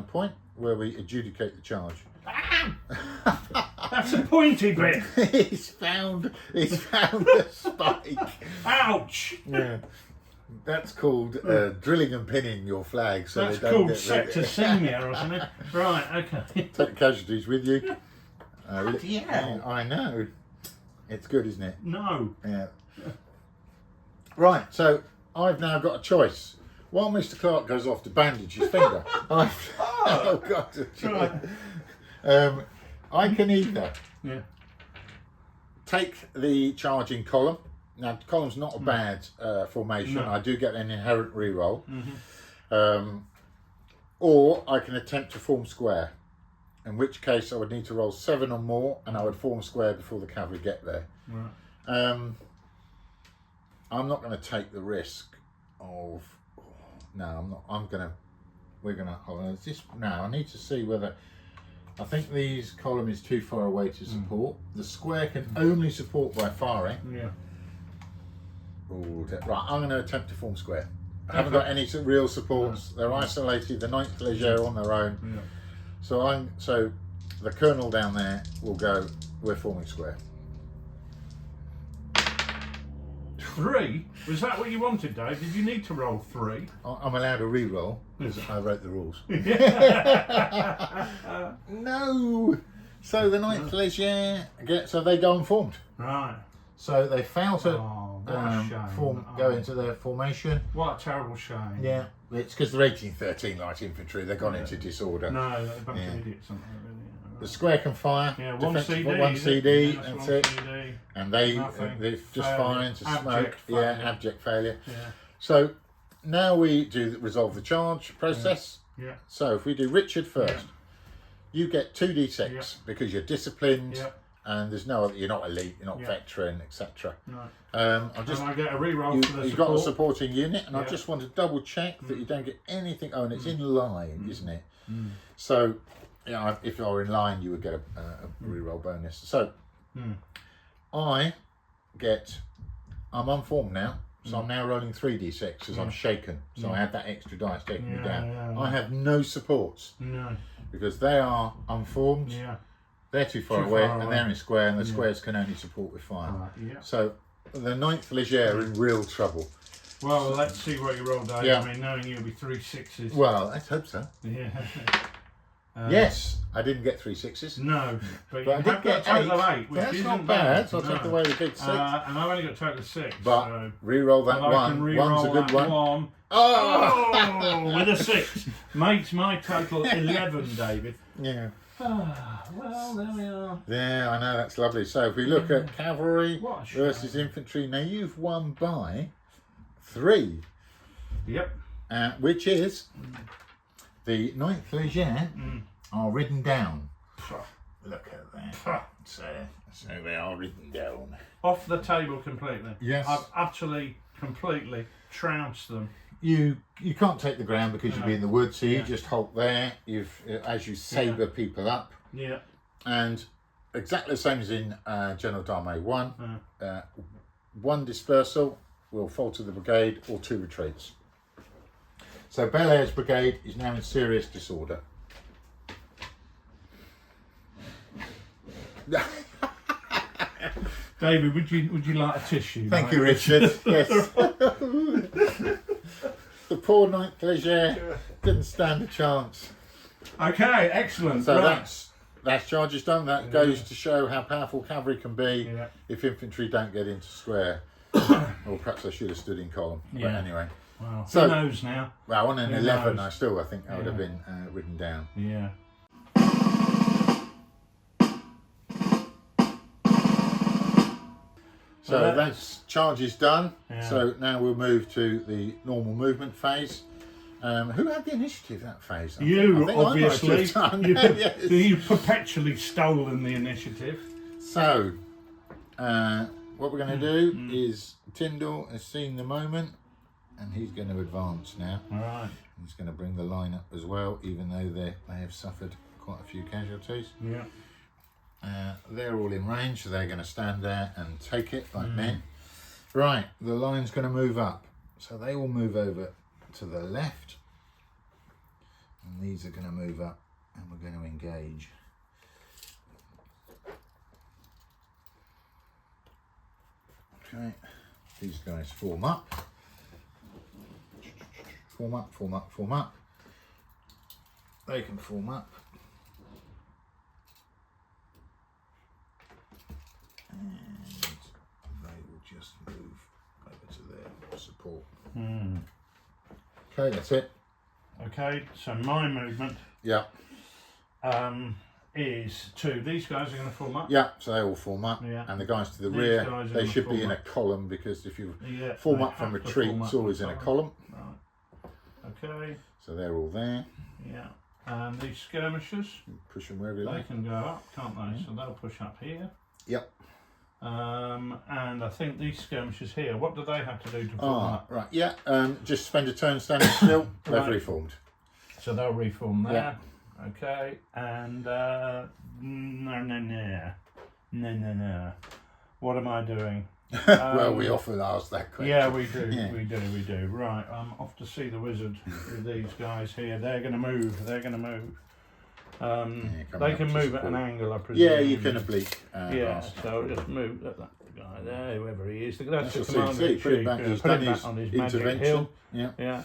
point where we adjudicate the charge. That's a pointy bit. He's found a spike. Ouch. Yeah. That's called drilling and pinning your flag. So That's they don't called get septicemia or something. Right, okay. Take casualties with you. Bloody hell. I know. It's good, isn't it? No. Yeah. Right, so I've now got a choice. While Mr. Clark goes off to bandage his finger, oh God, Right. I can either Yeah. take the charging column. Now, column's not a bad formation. No. I do get an inherent reroll. Or I can attempt to form square, in which case I would need to roll 7 or more, and I would form square before the cavalry get there. Right. I'm not going to take the risk of. No, I'm not. We're gonna. Hold on. Now I need to see whether. I think these column is too far away to support. The square can only support by firing. Yeah. Ooh, right, I'm going to attempt to form square. I haven't got any real supports. They're isolated. The 9th Leger on their own. Yeah. So the colonel down there will go. We're forming square. 3? Was that what you wanted, Dave? Did you need to roll 3? I'm allowed a re-roll because I wrote the rules. No. So the 9th Leger so they go unformed. Right. So they fail to what a shame. go into their formation. What a terrible shame. Yeah, it's because they're 1813 light infantry. They've gone into disorder. No, they're a bunch of idiots, aren't they, really? The square can fire. Yeah, one defensive- CD. One CD. Yeah, That's one it. CD. And Nothing. they're just Failure. firing to smoke. Abject failure. Yeah, abject failure. Yeah. So now we do resolve the charge process. Yeah. So if we do Richard first, you get 2d6 because you're disciplined and there's no other. You're not elite. You're not veteran, etc. Right. I'll just. And I get a reroll for the You've got a support. supporting unit, and I just want to double check that you don't get anything. Oh, and it's in line, isn't it? So, yeah, if you're in line, you would get a reroll bonus. So, I'm unformed now, So I'm now rolling 3d6 because I'm shaken. So I had that extra dice taking me down. Yeah. I have no supports because they are unformed. Yeah. They're too far away, and they're in square, and the squares can only support with 5. So the 9th Leger are in real trouble. Well, let's see what you roll, Dave. Yeah. I mean, knowing you'll be 3 6s. Well, let's hope so. Yeah. Yes, I didn't get 3 6s. No, but you I did have got get a total 8. of 8, which That's isn't not bad. So I'll no. take away the big 6. And I've only got a total of 6. But so re-roll that I one. can re-roll One's a good that one. Oh, with a 6 makes my total 11, David. Yeah. Well, there we are. Yeah, I know, that's lovely. So if we look at cavalry What a versus shame. infantry, now you've won by 3, Yep. which is the 9th Leger are ridden down. Look at that. So they are ridden down. Off the table completely. Yes. I've utterly, completely trounced them. You can't take the ground because you'd be in the woods, so you Yeah. just halt there. As you sabre people up, Yeah. and exactly the same as in General d'Armée 1. 1 dispersal will fall to the brigade or 2 retreats. So Belair's brigade is now in serious disorder. David, would you like a tissue? Thank you, Richard. Yes. The poor 9th Leger didn't stand a chance. Okay, excellent. So right. that's charges done. That goes to show how powerful cavalry can be if infantry don't get into square. Or perhaps I should have stood in column. But anyway. Well, So, who knows now? Well, on an Who 11, knows? I think I would have been ridden down. Yeah. So that's charges done. Yeah. So now we'll move to the normal movement phase. Who had the initiative that phase? I You, think I might obviously. have done. Yes. You've perpetually stolen the initiative. So, what we're going to do is Tyndall has seen the moment and he's going to advance now. All right. He's going to bring the line up as well, even though they have suffered quite a few casualties. Yeah. They're all in range, so they're going to stand there and take it like men. Right, the line's going to move up. So they will move over to the left. And these are going to move up and we're going to engage. Okay, these guys form up. Form up, form up, form up. They can form up. And they will just move over to their support. Okay, that's it. Okay, so my movement Yeah. is 2. These guys are going to form up. Yeah, so they all form up. Yeah. And the guys to the These rear, guys are they gonna should be form in a up. column, because if you Yeah, form they up from have to retreat, form it's up always in a column. Right. Okay. So they're all there. Yeah. And these skirmishers, Push them wherever you they like. can go up, can't they? So they'll push up here. Yep. And I think these skirmishers here, what do they have to do to form Ah, up? right. Yeah. Just spend a turn standing still. They've Right. reformed. So they'll reform there. Okay. And no. What am I doing? Well, we often ask that question. Yeah, we do. Yeah. We do. Right, I'm off to see the wizard with these guys here. They're going to move. coming They up can to move at support. an angle, I presume. Yeah, you can oblique. Yeah, pass. so I'll just move that guy there, whoever he is. That's the That's commander in see, put it chief. back, he's Put done him back his on his magic intervention. hill. Yeah. Yeah.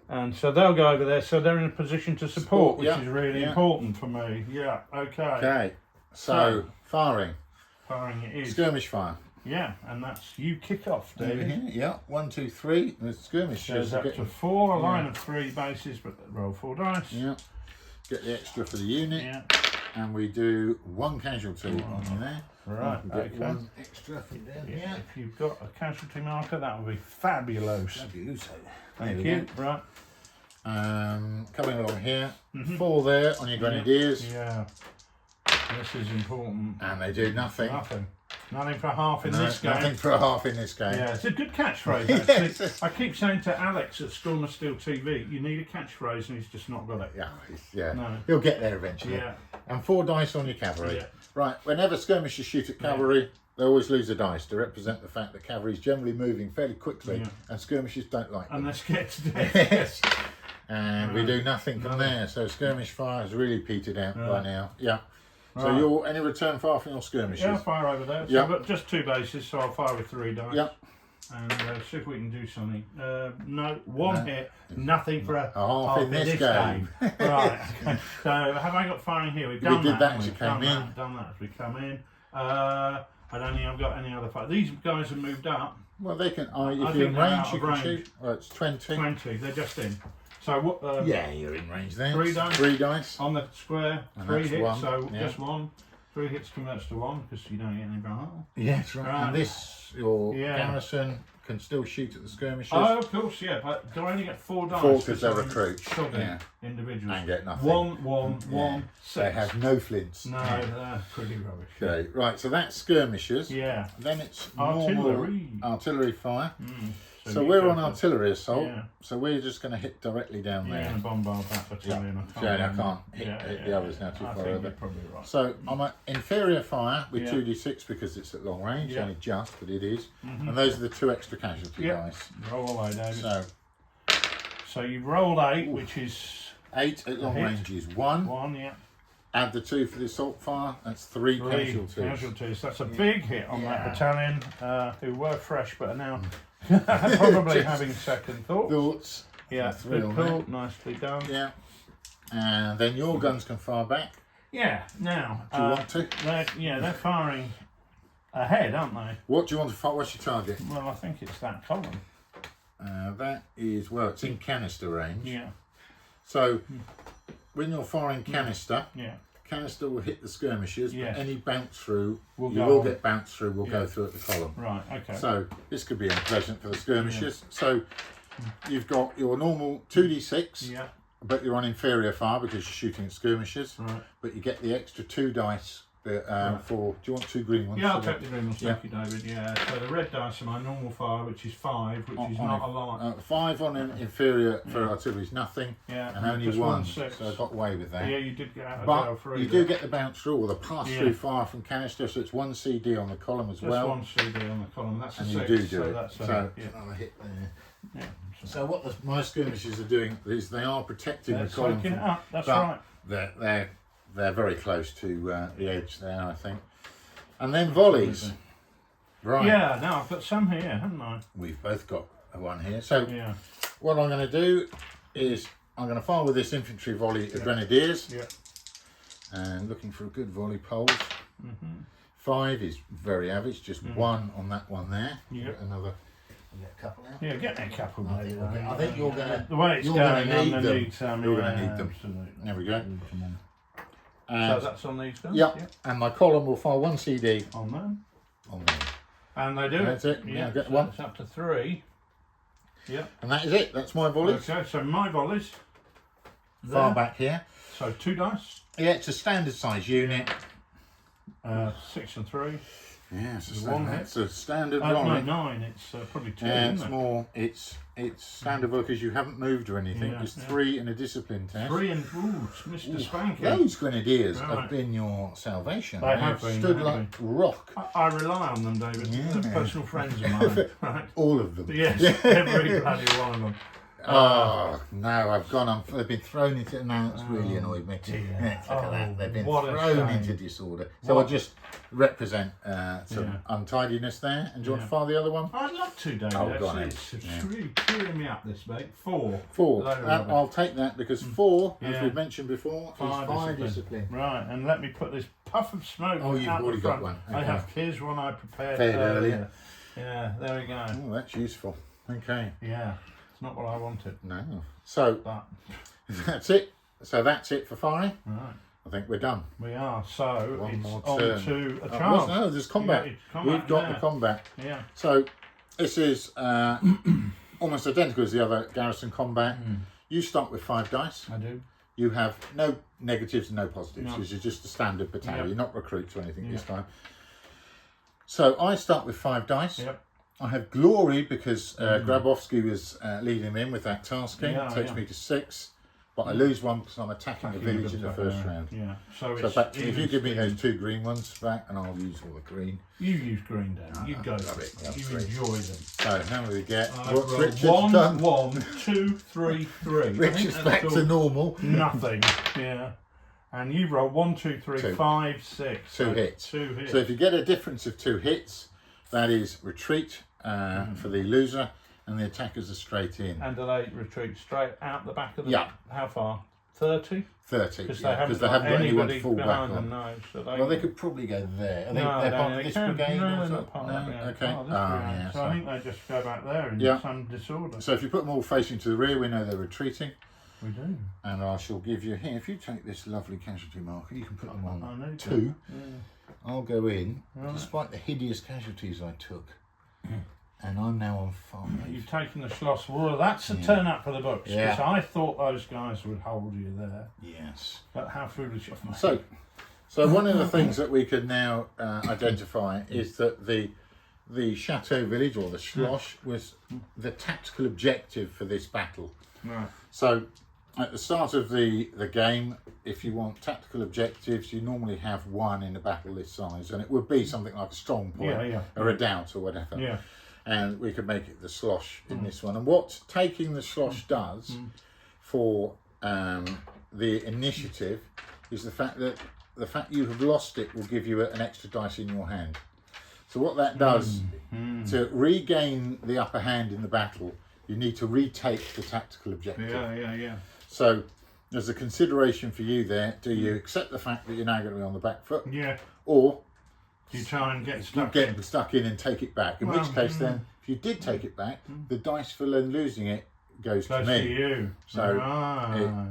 And so they'll go over there, so they're in a position to support, which yeah, is really yeah. important for me. Yeah, okay. Okay. So firing. Firing it is. Skirmish fire. Yeah, and that's you kick off, Over David. here. Yeah. 1, 2, 3. The skirmish Goes is up to 4, a line of 3 bases, but roll 4 dice. Yeah. Get the extra for the unit. Yeah. And we do 1 casualty on you there. Right, You get okay. 1 extra from down Yeah, here. if you've got a casualty marker, that would be fabulous. Fabulous. Thank There we you. Right. Coming along here. 4 there on your grenadiers. Yeah. This is important. And they do nothing. Nothing. Nothing for half in this game. Nothing for a half in this game. Yeah, it's a good catchphrase, Yes. actually. I keep saying to Alex at Storm of Steel TV, you need a catchphrase, and he's just not got it. Yeah, No. he'll get there eventually. Yeah. And 4 dice on your cavalry. Yeah. Right, whenever skirmishers shoot at cavalry, they always lose a dice to represent the fact that cavalry is generally moving fairly quickly, and skirmishers don't like them. And they're scared to death. Yes. And we do nothing from there, so skirmish fire has really petered out by now. Yeah. So you're any return fire from your skirmishers? Yeah, I'll fire over there. So I've got just 2 bases, so I'll fire with 3 dice. Yeah. And see if we can do something. No, 1 hit, nothing for a half in this game. Right. Okay. So have I got firing here? We've done that. We've done that as we come in. I don't think I've got any other fire. These guys have moved up. Well, they can. If you're in range, you can shoot. Well, it's 20. 20. They're just in. So what? Yeah, you're in range then. 3 dice. 3 dice On the square. And 3 hits. 1. So just 1. 3 hits converts to 1 because you don't get any battle. Yeah, that's right. And this, your garrison can still shoot at the skirmishers. Oh, of course, yeah. But do I only get 4 dice? 4 because they're recruits. Individuals. And get nothing. 1, 6. They have no flints. No, they're pretty rubbish. Okay, right. So that's skirmishers. Yeah. Then it's artillery fire. So we're on artillery assault. Yeah. So we're just going to hit directly down there. And bombard that battalion. I can't hit the others now too far over. Probably right. So I'm at inferior fire with 2d6 because it's at long range, only just, but it is. And those are the 2 extra casualty dice. Roll away, David. So you've rolled 8, which is 8 at long range is 1. 1, yeah. Add the 2 for the assault fire. That's 3 casualties. That's a big hit on that battalion, who were fresh but are now probably having second thoughts. Yeah, good call. Nicely done. Yeah. And then your guns can fire back. Yeah. Now, do you want to? They're firing ahead, aren't they? What do you want to fire? What's your target? Well, I think it's that column. That is, well, it's in canister range. Yeah. So when you're firing canister, canister will hit the skirmishers, but any bounce through, will get bounced through, will go through at the column. Right, okay. So this could be unpleasant for the skirmishers. So you've got your normal 2d6, but you're on inferior fire because you're shooting at skirmishers, but you get the extra 2 dice for, do you want 2 green ones? Yeah, I'll take the green ones, thank you, David. Yeah, so the red dice are my normal fire, which is 5, which is not a lot. 5 on an inferior for artillery is nothing, and only 1, so I got away with that. Yeah, you did get out of but jail free. You do get the bounce through or the pass through fire from canister, so it's 1 CD on the column as well. 1 CD on the column, that's and a 6, you do so it. that's another hit there. Yeah. So what my skirmishers are doing is they are protecting the column. Soaking it up, that's right. They're very close to the edge there, I think. And then volleys. Right. Yeah, now I've got some here, haven't I? We've both got one here. So what I'm going to do is I'm going to fire with this infantry volley of grenadiers. Yeah. And looking for a good volley pulse. 5 is very average, just 1 on that one there. Yeah. Another. Get a couple out. Yeah, get a couple. I think you're going to. The way it's going, need them. You're going to need them. Absolutely. There we go. So that's on these guys? Yep. And my column will fire 1 CD. On them? On them. And they do. That's it. Yeah, get one. It's up to 3. Yep. And that is it. That's my volleys. Okay, so my volleys. Far back here. So 2 dice. Yeah, it's a standard size unit. 6 and 3. Yeah, it's a standard volley. No, 9. It's probably 2. It's more. It's standard volley because you haven't moved or anything. It's 3 in a discipline test. 3 and Mr. Spanky. Those grenadiers have been your salvation. They have been. Stood like rock. I rely on them, David. They're personal friends of mine. Right? All of them. Yes, every bloody one of them. Oh no, I've gone. They've been thrown into. Now it's really annoyed me. Look at that. They've been thrown into disorder. So I'll just represent some untidiness there. And do you want to fire the other one? I'd love to, David. It's really cheering me up this mate. 4. I'll take that because 4, as we've mentioned before, is fire discipline. Right, and let me put this puff of smoke. Oh, you've already got one. Okay. I have. Here's one I prepared earlier. Yeah, there we go. Oh, that's useful. Okay. Yeah. Not what I wanted. No. So that's it. So that's it for firing. Right. I think we're done. We are. So one it's more on turn. to a charge. No, there's combat. We've got the combat. Yeah. So this is almost identical as the other garrison combat. You start with 5 dice. I do. You have no negatives and no positives. This is just a standard battalion. You're not recruits or anything this time. So I start with 5 dice. Yep. I have glory because Grabowski was leading in with that tasking. It takes me to 6. but I lose one because I'm attacking the village in the first round. Yeah. So back, if you give me those 2 green ones back, and I'll use all the green. You use green, Dan. You go. You enjoy them. So how do we get? What's Richard's done? done? 1, 2, 3, 3. Richard's back to normal. Nothing. Yeah. And you roll 1, 2, 3, 2. 5, 6. 2 hits. 2 hits. So if you get a difference of 2 hits, that is retreat for the loser, and the attackers are straight in. And do they retreat straight out the back of the... Yeah. How far? 30? 30. Because they haven't got anyone to fall back on. No, so Well, they could probably go there. Are they, no, they're part of this brigade? No, or they're something? not part of that. Okay. Yeah. So I think they just go back there in some disorder. So if you put them all facing to the rear, we know they're retreating. We do. And I shall give you here. If you take this lovely casualty marker, you can put them on 2. Yeah. I'll go in, despite the hideous casualties I took. And I'm now on 5. You've taken the Schloss. Well, that's a turn up for the books. Yeah. Because I thought those guys would hold you there. Yes. But how foolish of me. So one of the things that we can now identify is that the Chateau Village, or the Schloss, was the tactical objective for this battle. Right. So at the start of the game, if you want tactical objectives, you normally have 1 in a battle this size, and it would be something like a strong point or a doubt or whatever. Yeah. And we could make it the Schloss in this one. And what taking the Schloss does for the initiative is the fact you have lost it will give you an extra dice in your hand. So what that does, to regain the upper hand in the battle, you need to retake the tactical objective. Yeah. So there's a consideration for you there. Do you accept the fact that you're now going to be on the back foot? Yeah. Or do you try and get stuck in and take it back? In which case then, if you did take it back, the dice for losing it goes to me. To you. So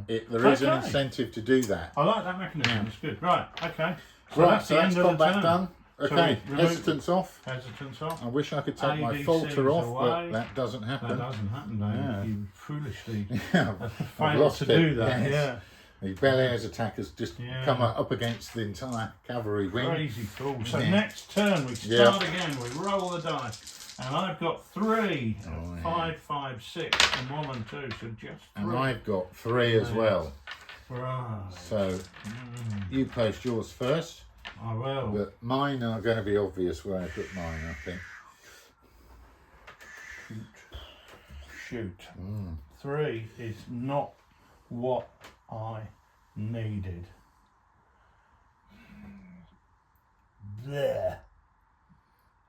there is an incentive to do that. I like that mechanism. It's good. Right. Okay. So that's combat done. Okay, So hesitance off. Hesitance off. I wish I could take my ADCs falter off, away. but that doesn't happen. That doesn't happen, though. Yeah. You foolishly I've failed lost to it. do that. Yes. Yeah. The Bel-Air's attackers just come up against the entire cavalry wing. Crazy fool. So next turn we start again. We roll the dice, and I've got 3, 5, 5, 6, and 1 and 2. So just 3. And I've got 3 as well. Right. So you post yours first. I will. But mine are going to be obvious where I put mine, I think. Shoot. 3 is not what I needed. There.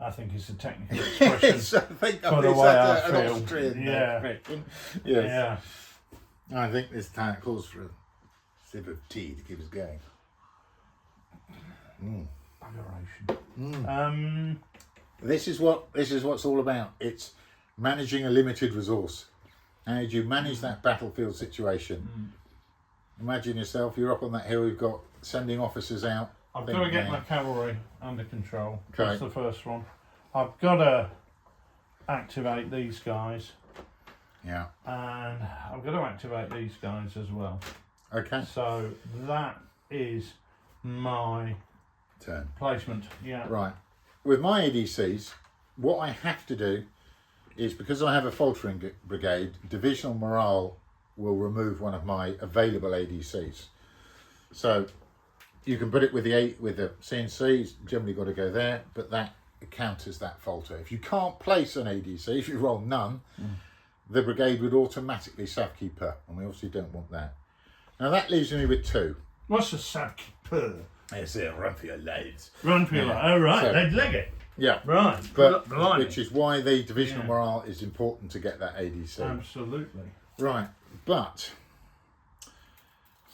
I think it's a technical expression. I think for the way I an feel. Austrian Yeah. Yes. I think this time it calls for a sip of tea to keep us going. Adoration. This is what's all about. It's managing a limited resource. How do you manage that battlefield situation? Imagine yourself, you're up on that hill, you've got sending officers out. I've got to get my cavalry under control. Okay. That's the first one. I've got to activate these guys. Yeah. And I've got to activate these guys as well. Okay. So that is my Turn. placement. Yeah. Right. With my ADCs, what I have to do is, because I have a faltering brigade, divisional morale will remove one of my available ADCs. So you can put it with the CNC, it's generally got to go there, but that counters that falter. If you can't place an ADC, if you roll none, the brigade would automatically savkeeper, and we obviously don't want that. Now that leaves me with 2. What's a savkeeper? It's a run for your lives. Run for your life. Oh, right. So, They'd leg it. Yeah. Right. But Blimey. which is why the divisional morale is important to get that ADC. Absolutely. Right. But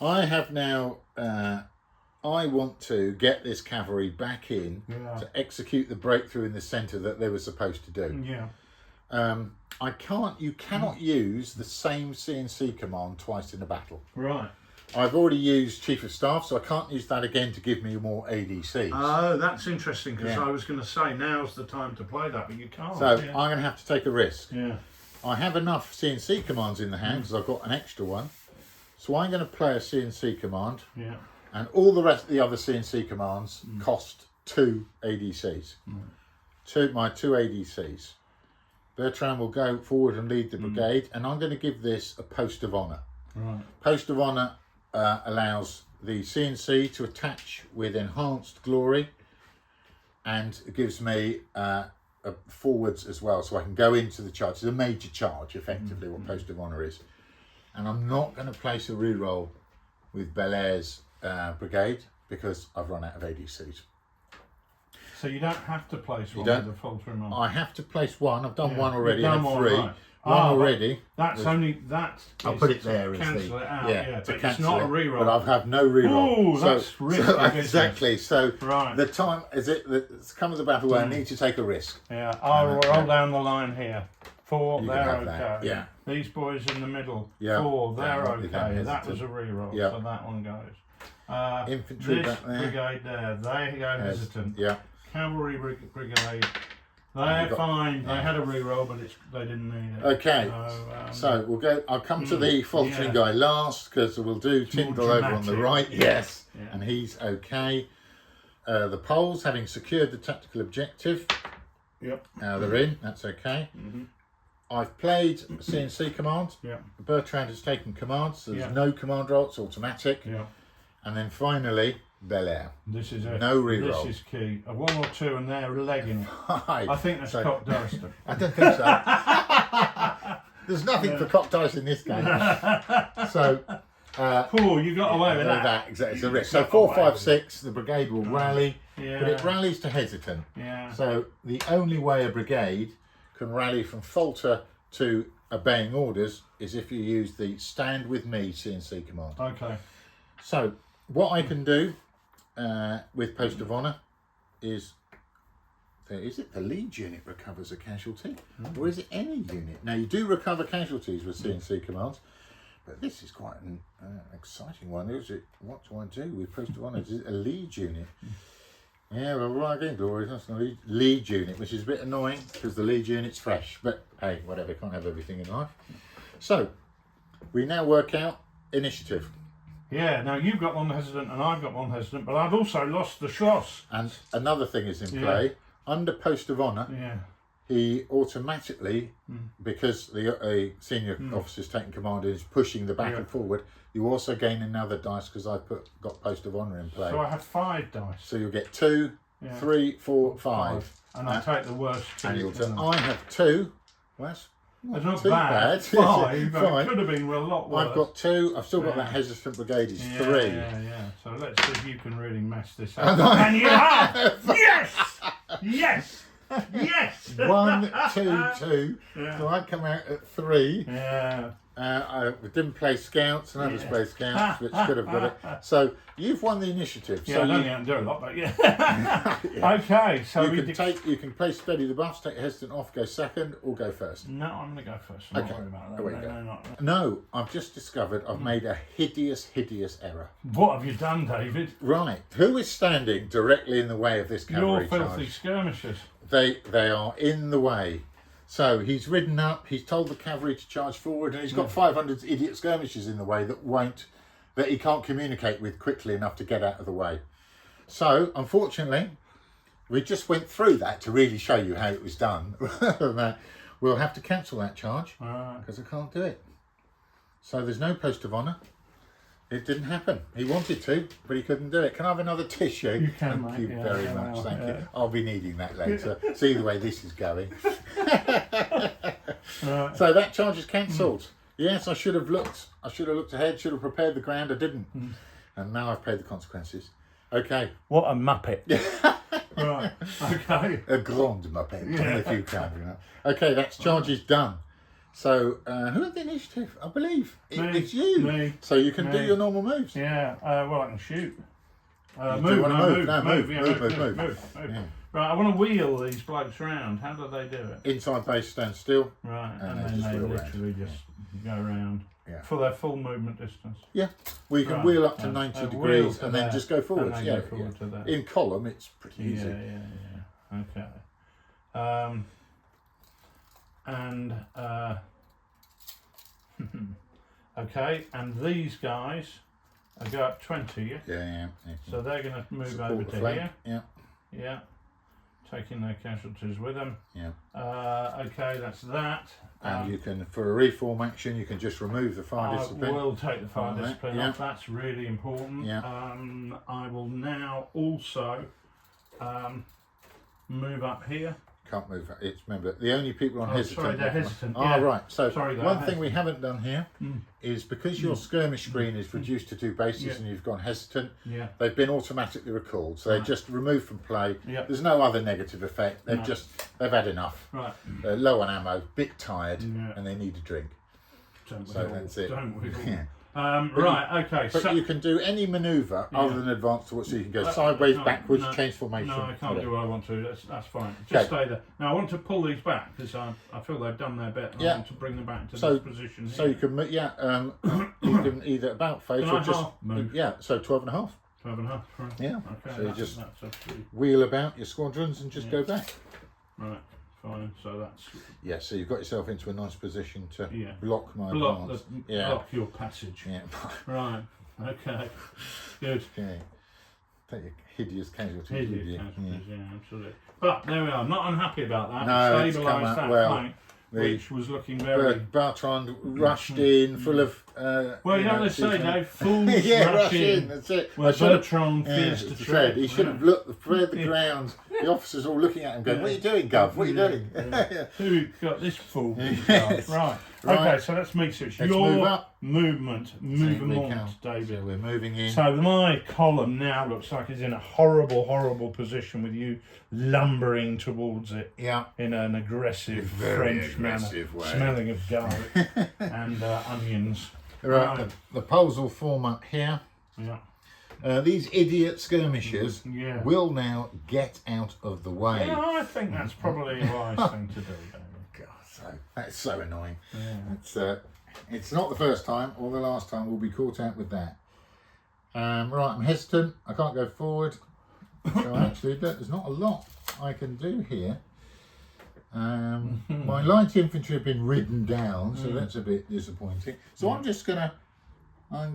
I have now, I want to get this cavalry back in to execute the breakthrough in the centre that they were supposed to do. Yeah. You cannot use the same CNC command twice in a battle. Right. I've already used Chief of Staff, so I can't use that again to give me more ADCs. Oh, that's interesting, because I was going to say now's the time to play that, but you can't. So I'm going to have to take a risk. Yeah. I have enough CNC commands in the hand because I've got an extra one. So I'm going to play a CNC command. Yeah. And all the rest of the other CNC commands cost 2 ADCs. My 2 ADCs. Bertrand will go forward and lead the brigade, and I'm going to give this a post of honour. Right. Post of Honour allows the CNC to attach with enhanced glory, and it gives me forwards as well, so I can go into the charge. It's a major charge, effectively, what Post of Honour is. And I'm not going to place a reroll with Belair's brigade because I've run out of ADCs. So you don't have to place one with the faltering on. I have to place one. I've done one already. Done I had three. right. One already. That's only that. I'll put it there as cancel it out. yeah, But to it's not a reroll. But I've had no reroll. Oh, that's risky. Exactly. So right. the time is it that comes the battle where I need to take a risk. Yeah. I'll roll down the line here. 4, You they're can have okay. that, yeah. These boys in the middle. Yeah. 4, they're Yeah, okay. That was a reroll. Yeah. So that one goes. Infantry this back there. brigade there, they go hesitant. Yeah. Cavalry brigade, they're fine. They had a reroll, but they didn't need it. Okay. So we'll go. I'll come to the faltering guy last because we'll do Tyndall over on the right. Yes. Yeah. And he's okay. The Poles, having secured the tactical objective. Yep. They're in. That's okay. I've played CNC command. Yeah. Bertrand has taken command, so there's Yeah. no command roll. It's automatic. Yeah. And then finally, Belair. This is it. No reroll. This is key. A 1 or 2 and they're legging it. I think that's cock Duster. I don't think so. There's nothing for cock dice in this game. So, Cool, you got away with that. Exactly. It's a risk. So 4, 5, 6, the brigade will rally, Yeah. but it rallies to hesitant. Yeah. So the only way a brigade can rally from falter to obeying orders is if you use the stand with me CNC command. Okay. So what I can do with Post of Honour is it the lead unit recovers a casualty, or is it any unit? Now you do recover casualties with CNC commands, but this is quite an exciting one. Is it? What do I do with Post of Honour? Is it a lead unit? Yeah, well, right again, Glory. That's the lead unit, which is a bit annoying because the lead unit's fresh. But hey, whatever. Can't have everything in life. So we now work out initiative. Yeah, now you've got one hesitant and I've got one hesitant, but I've also lost the Schloss. And another thing is in play. Under Post of Honour, he automatically, because the senior officer's taking command and is pushing the battle forward, you also gain another dice because I've got Post of Honour in play. So I have 5 dice. So you'll get 2, 3, 4, 5. And I take the worst. And you'll I have 2. Well, that's not too bad. 5, but it could have been a lot worse. I've got 2. I've still got that hesitant brigade is 3. Yeah. So let's see if you can really mess this up. And you have! Yes! Yes! Yes! 1, 2, 2. So I come out at 3. Yeah. I didn't play scouts, and others play scouts, which could have got it. So you've won the initiative. Yeah, so I don't think I can do a lot, but yeah. Okay, so you can play steady the buffs, take your hesitant off, go second, or go first. No, I'm going to go first. I'm not worried about that. Away you go. Not. No, I've just discovered I've made a hideous error. What have you done, David? Right, who is standing directly in the way of this cavalry Your filthy charge? skirmishers. They are in the way. So he's ridden up, he's told the cavalry to charge forward, and he's got 500 idiot skirmishers in the way that he can't communicate with quickly enough to get out of the way. So, unfortunately, we just went through that to really show you how it was done. We'll have to cancel that charge because I can't do it. So there's no Post of Honour. It didn't happen. He wanted to, but he couldn't do it. Can I have another tissue? You can, Thank mate. you very much. Thank you. I'll be needing that later. See the way this is going. So that charge is cancelled. Yes, I should have looked. I should have looked ahead. Should have prepared the ground. I didn't, and now I've paid the consequences. Okay. What a muppet. Right. Okay. A grand muppet, if you can. You know. Okay, that charge is done. So, who had the initiative? I believe it's you. Me. So you can do your normal moves. Yeah. Well, I can shoot. Move. Move. Yeah. Right, I want to wheel these blokes round. How do they do it? Inside base, stand still. Right, And and then then just they wheel literally just go round for their full movement distance. Yeah, well, you can wheel up to 90 degrees and then just go forwards. And then go forward to that. In column, it's pretty easy. Yeah. Okay. Okay, and these guys go up 20, Yeah. So they're going to move Support over the to flank. here. Yeah. Yeah. taking their casualties with them. Yeah. Okay, that's that. And you can, for a reform action, you can just remove the fire discipline. I will take the fire discipline yeah. off. That's really important. Yeah. I will now also move up here. Can't move. It's, remember, the only people on hesitant. Sorry, they're hesitant. Ah, right. So sorry, one thing we haven't done here is because your skirmish screen is reduced to 2 bases and you've gone hesitant, they've been automatically recalled. So they're just removed from play. There's no other negative effect. They've had enough. Right. They're low on ammo, bit tired, and they need a drink. That's it. Don't we all? Yeah. Right, okay. But you can do any manoeuvre other than advance towards, so you can go sideways, backwards, change formation. No, I can't do what I want to. That's fine. Just Okay. stay there. Now I want to pull these back because I feel they've done their bit. And I want to bring them back to this position here. So you can, you can either about face Can or I just half move? Yeah. So 12 and a half. 12 and a half. Right. Yeah. Okay. So you just that's absolutely wheel about your squadrons and just go back. right. Fine. So that's So you've got yourself into a nice position to block my block advance. block your passage. Yeah. Right. Okay. Good. Okay. Take your hideous casualties. Hideous casualties, yeah, absolutely. But there we are. Not unhappy about that. No, it's come Stabilised out that well. flank, which was looking very. Bertrand rushed in, full of. Well, you know what they say, Dave. Fools rush in. That's it. Well, Bertrand fears to tread. He should have looked, spread the ground. The officers all looking at him, going, "What are you doing, Gov? What are you doing?" Who got this fool? Right. Okay, so let's move to Let's move up. movement, David. So we're moving in. So my column now looks like it's in a horrible, horrible position with you lumbering towards it in an aggressive French manner, way. smelling of garlic and onions. Right, the poles will form up here. Yeah. These idiot skirmishers will now get out of the way. Yeah, I think that's probably a wise thing to do, David. God, that's so annoying. Yeah. It's not the first time or the last time we'll be caught out with that. Right, I'm hesitant. I can't go forward. So actually, there's not a lot I can do here. My light infantry have been ridden down, so that's a bit disappointing. So I'm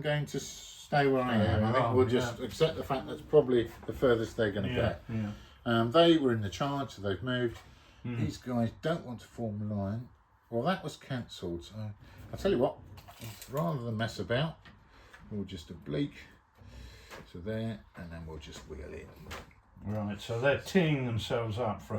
going to stay where I am. I think we'll just accept the fact that's probably the furthest they're going to get. They were in the charge, so they've moved. These guys don't want to form a line. Well, that was cancelled. So I'll tell you what, rather than mess about, we'll just oblique. So there, and then we'll just wheel in. Right, so they're teeing themselves up for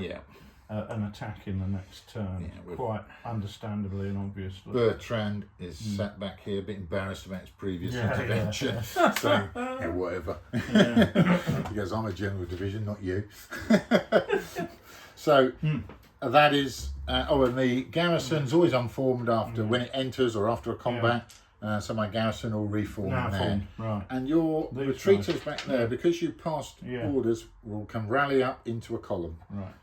an attack in the next turn, quite understandably and obviously. Bertrand is sat back here, a bit embarrassed about his previous intervention, saying, whatever. He goes, I'm a general division, not you. So that is, and the garrison's always unformed after when it enters or after a combat. So my garrison will reform there. Right. And your retreaters back there, because you passed orders, will come rally up into a column. Right.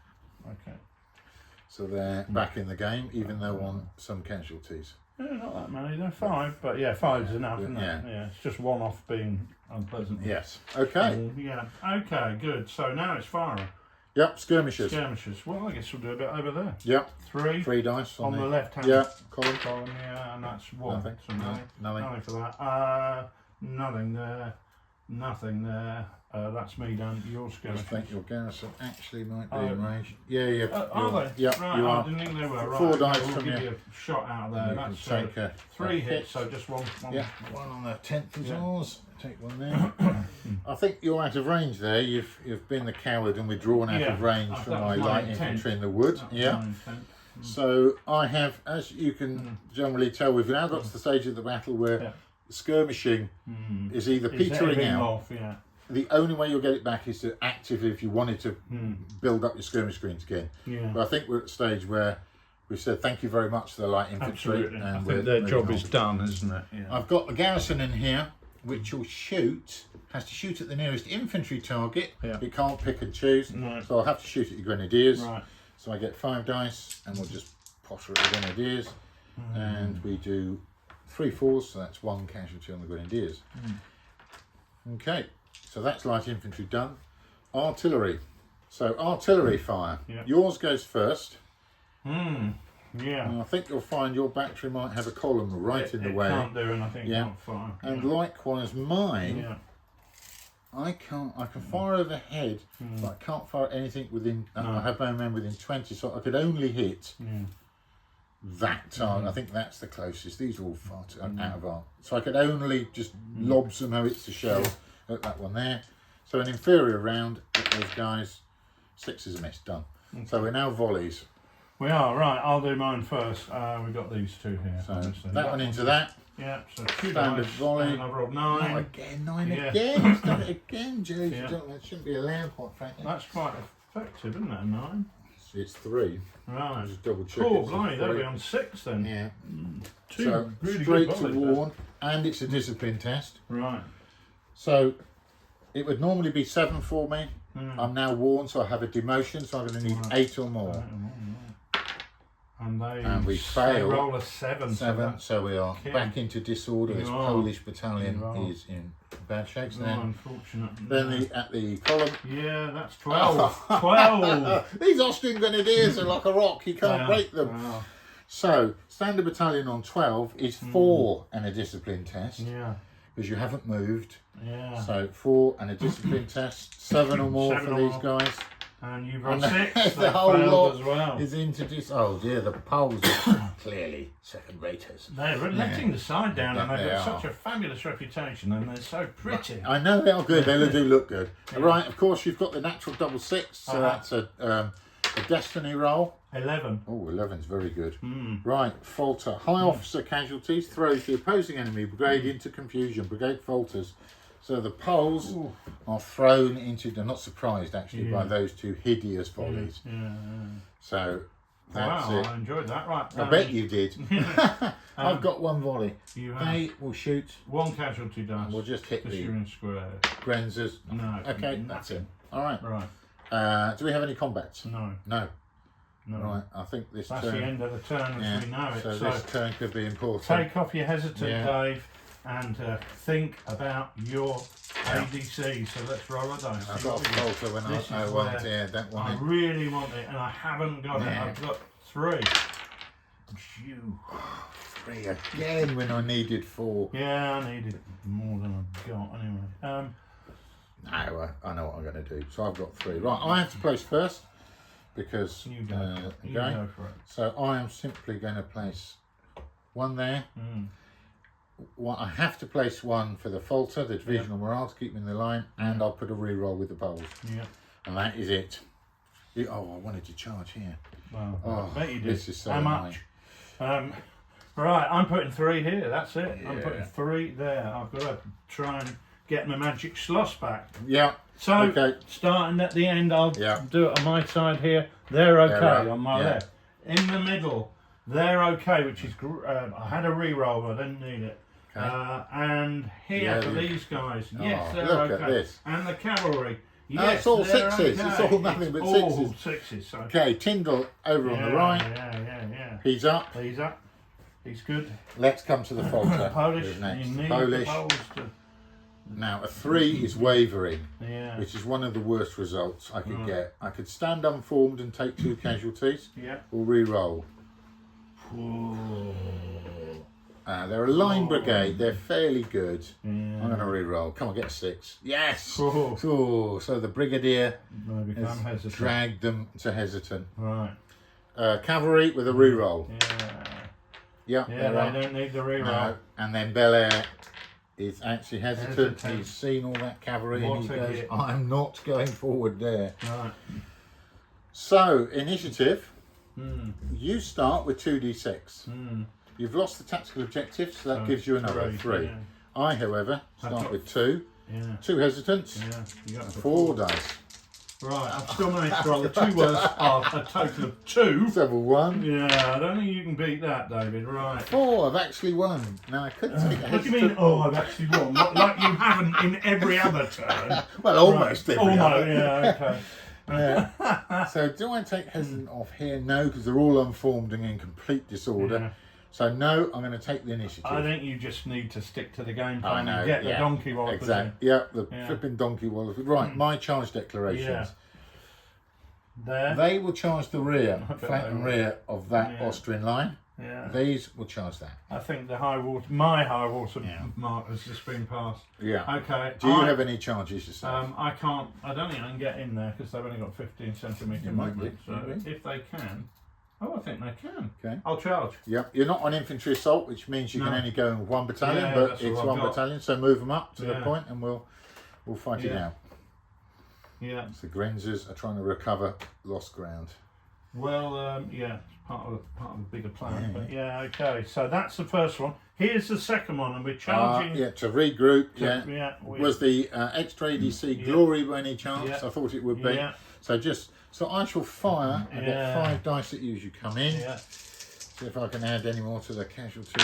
Okay. So they're back in the game, even though on some casualties. Yeah, not that many. They're 5, but 5's enough, isn't it? Yeah. It's just one off being unpleasant. Yes. Okay. Okay. Good. So now it's firing. Yep. Skirmishers. Well, I guess we'll do a bit over there. Yep. 3 dice on the left hand. Column. And that's 1. Nothing. So Nothing for that. Nothing there. Nothing there. That's me done. Your skirmishers. I think your garrison actually might be in range. Yeah. Are they? Yep. Right, you are. I didn't think they were. Right. 4 dice we'll from give you. you a shot out of there. You That's can take 3 hits, so just one. Yeah. 1 on the 10th is ours. Take 1 there. I think you're out of range there. You've been the coward and withdrawn out of range from my light infantry in the wood. So I have, as you can generally tell, we've now got to the stage of the battle where skirmishing is either petering out. The only way you'll get it back is to actively, if you wanted to build up your skirmish screens again. But I think we're at the stage where we've said thank you very much to the light infantry. Absolutely. And I think their job is done, isn't it? I've got the garrison in here, which will has to shoot at the nearest infantry target. It can't pick and choose, so I'll have to shoot at your grenadiers. So I get 5 dice, and we'll just potter at the grenadiers, and we do 3 4s, so that's 1 casualty on the grenadiers. Okay, so that's light infantry done. Artillery. So artillery fire. Yours goes first. And I think you'll find your battery might have a column right in the way. Can't do anything. Can't fire. And likewise mine. I can't. I can fire overhead, but I can't fire anything within. I have my men within 20, so I could only hit that target. I think that's the closest. These are all far too out of arc, so I could only just lob some howitzer shells at that one there. So an inferior round at those guys. 6 is a miss. Done. Okay. So we're now volleys. We are right. I'll do mine first. We've got these two here. So that one into that. Yeah, so 2 standard dice, volley. and I've rolled 9. Not again, 9 again. He's done it again, Joe. That shouldn't be allowed, quite frankly. That's quite effective, isn't it? A 9. It's 3. Right. Just double check. Oh, blimey, that'll be on 6 then. Yeah. 2 so really straight good to volleys, warn, and it's a discipline test. Right. So it would normally be 7 for me. I'm now warned, so I have a demotion, so I'm going to need 8 or more. And we fail. Roll a 7. So we are back into disorder. This Polish battalion is in bad shape. Unfortunate. Then at the column. Yeah, that's 12. 12. These Austrian grenadiers are like a rock. You can't break them. Wow. So standard battalion on 12 is 4 and a discipline test. Yeah. Because you haven't moved. Yeah. So 4 and a discipline test. 7 or more for these guys. And you've got 6. The whole lot as well. is into this. Oh dear, the Poles are clearly second raters. They're letting the side down, and they've got such a fabulous reputation, and they're so pretty. I know they are good. They do look good. Yeah. Right, of course, you've got the natural double 6, so that's a destiny roll. 11. Oh, 11's very good. Right, falter. High officer casualties throws the opposing enemy brigade into confusion. Brigade falters. So the Poles are thrown into, they're not surprised actually by those 2 hideous volleys. So that's it. I enjoyed that. Right. I bet you did. I've got 1 volley. They will shoot 1 casualty dice. We'll just hit the you're in square. Grenzers. No. Okay, that's it. All right. Right. Do we have any combats? No. No. No. Right, I think this That's turn. the end of the turn as we know it. So this turn could be important. Take off your hesitant, Dave, and think about your ADC. So let's roll a dice. I've got a falter when I want it. Don't want I really want it, and I haven't got it. I've got 3. Phew. 3 again when I needed 4. Yeah, I needed more than I've got anyway. No, I know what I'm going to do. So I've got 3. Right, I have to place first because you go for it. So I am simply going to place 1 there. Well, I have to place 1 for the falter, the divisional morale to keep me in the line, and I'll put a re-roll with the Poles. Yeah. And that is it. I wanted to charge here. Well, I bet you did. This is so How much? Right, I'm putting 3 here. That's it. Yeah. I'm putting 3 there. I've got to try and get my magic slots back. Yeah. So, starting at the end, I'll do it on my side here. They're okay on my left. In the middle, they're okay, which is I had a re-roll, but I didn't need it. Okay. And here for these guys, yes, they're okay. At this. And the cavalry, yes, it's all 6s. Okay. It's all nothing but 6s. All 6s. So. Okay, Tyndall over on the right. Yeah. He's up. He's up. He's good. Let's come to the falter. Polish. Next. You need Polish. The Poles to... Now a 3 is wavering, which is one of the worst results I could get. I could stand unformed and take 2 casualties, or re-roll. They're a line brigade, they're fairly good. I'm going to re-roll. Come on, get a 6. Yes! So the brigadier has dragged them to hesitant. Right. Cavalry with a re-roll. Yeah, they don't need the re-roll. No. And then Belair is actually hesitant. He's seen all that cavalry and he goes, I'm not going forward there. Right. So, initiative, you start with 2d6. You've lost the tactical objective, so that gives you another 3. I, however, start with 2. 2 hesitants, 4 dice. Right, I've still managed to roll. The 2 was a total of 2. Several 1. Yeah, I don't think you can beat that, David. Right. 4, I've actually won. Now I could take a hesitant. What do you mean, I've actually won? Like you haven't in every other turn. Well, almost every other. Yeah, okay. So do I take hesitant off here? No, because they're all unformed and in complete disorder. So no, I'm going to take the initiative. I think you just need to stick to the game plan and get the donkey wallopers. Exactly. Yeah, the flipping donkey wallopers. Right, my charge declarations. There. They will charge the rear, flank and rear of that Austrian line. Yeah. These will charge that. I think the my high water mark has just been passed. Yeah. Okay. Do you have any charges yourself? I can't. I don't think I can get in there because they've only got 15 centimetre movement. So if they can, I think they can. Okay. I'll charge. Yep. You're not on infantry assault, which means you can only go in one battalion, Yeah, but that's it's what one I've got. battalion. So move them up to the point, and we'll fight it out. Yeah. So Grenzers are trying to recover lost ground. Well, yeah, it's part of the bigger plan. But yeah, okay. So that's the first one. Here's the second one, and we're charging. Yeah, to regroup. Was the extra ADC glory by any chance? Yeah. I thought it would be. Yeah. So I shall fire. I get 5 dice at you as you come in. Yeah. See if I can add any more to the casualty.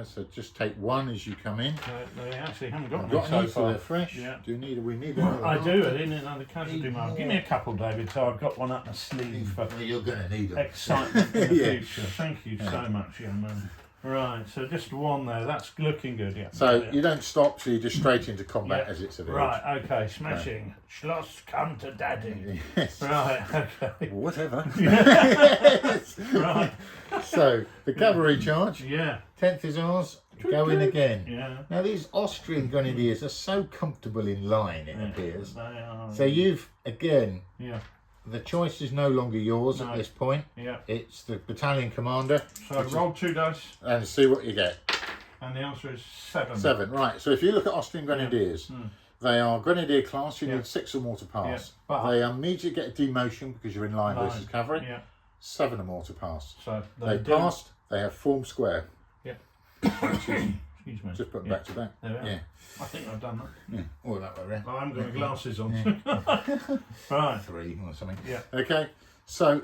So just take 1 as you come in. They actually haven't got Got any any, so so far. they're fresh. Yeah. We need another? I do. I didn't another casualty mark. Give me a couple, David. So I've got one up my sleeve for You're going to need them. excitement in the future. Thank you so much, young man. Right, so just 1 there. That's looking good. Yeah. So you don't stop, so you're just straight into combat as it's a village. Right. Okay. Smashing. Schloss, come to daddy. Yes. Right. Okay. Whatever. Right. So the cavalry charge. Yeah. 10th is ours. Go in again. Yeah. Now these Austrian grenadiers are so comfortable in line, it appears. They are. So you've again. Yeah. The choice is no longer yours at this point. Yeah. It's the battalion commander. So roll 2 dice, And see what you get. and the answer is 7. 7. Right. So if you look at Austrian grenadiers, they are grenadier class. You need 6 or more to pass. But They immediately get a demotion because you're in line versus cavalry. Yeah. 7 or more to pass. So They passed. They have formed square. Yeah. Excuse me. Just put them back to back. There we are. Yeah. I think I've done that. Yeah. All that way around. I haven't got my glasses on. Right. 3 or something. Yeah. Okay. So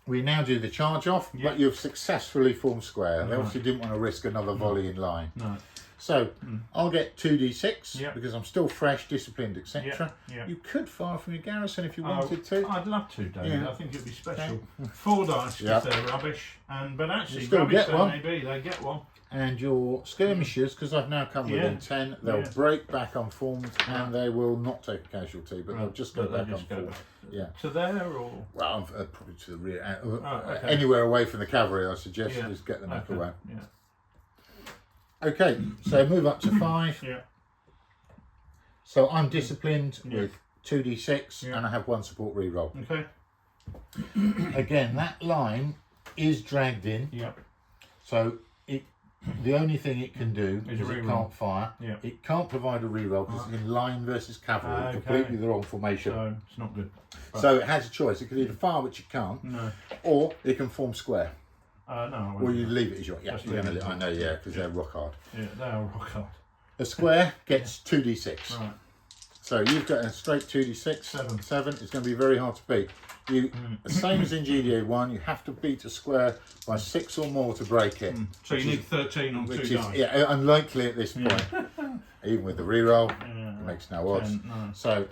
we now do the charge off, but you've successfully formed square. They obviously didn't want to risk another volley in line. No. So I'll get 2d6 Yeah. because I'm still fresh, disciplined, etc. Yeah. You could fire from your garrison if you wanted to. I'd love to, David. Yeah. I think it'd be special. 4 dice because they're rubbish, but actually, You still rubbish get they one. may be. They get one. And your skirmishers, because I've now come within 10, they'll break back unformed and they will not take a casualty, but they'll just go back unformed. Yeah. To there or? Well, probably to the rear. Okay. Anywhere away from the cavalry, I suggest, Yeah. just get them back away. Yeah. Okay, so move up to 5. Yeah. So I'm disciplined with 2d6 and I have 1 support reroll. Okay. Again, that line is dragged in. Yeah. So the only thing it can do Is is a it reroll. can't fire. Yeah. It can't provide a reroll because it's in line versus cavalry, Okay. completely the wrong formation. So it's not good. So it has a choice. It can either fire, which it can't, No. or it can form square. No. I won't. Or you leave it as your. Yeah, Just you're leave gonna, it. I know, yeah, because they're rock hard. Yeah, they are rock hard. A square gets 2d6. Right. So you've got a straight 2d6. 7. 7. It's going to be very hard to beat. The same as in GDA 1, you have to beat a square by 6 or more to break it. So you need 13 on 2 Which dice. is unlikely at this point. Even with the reroll, it makes no odds. 10, no. So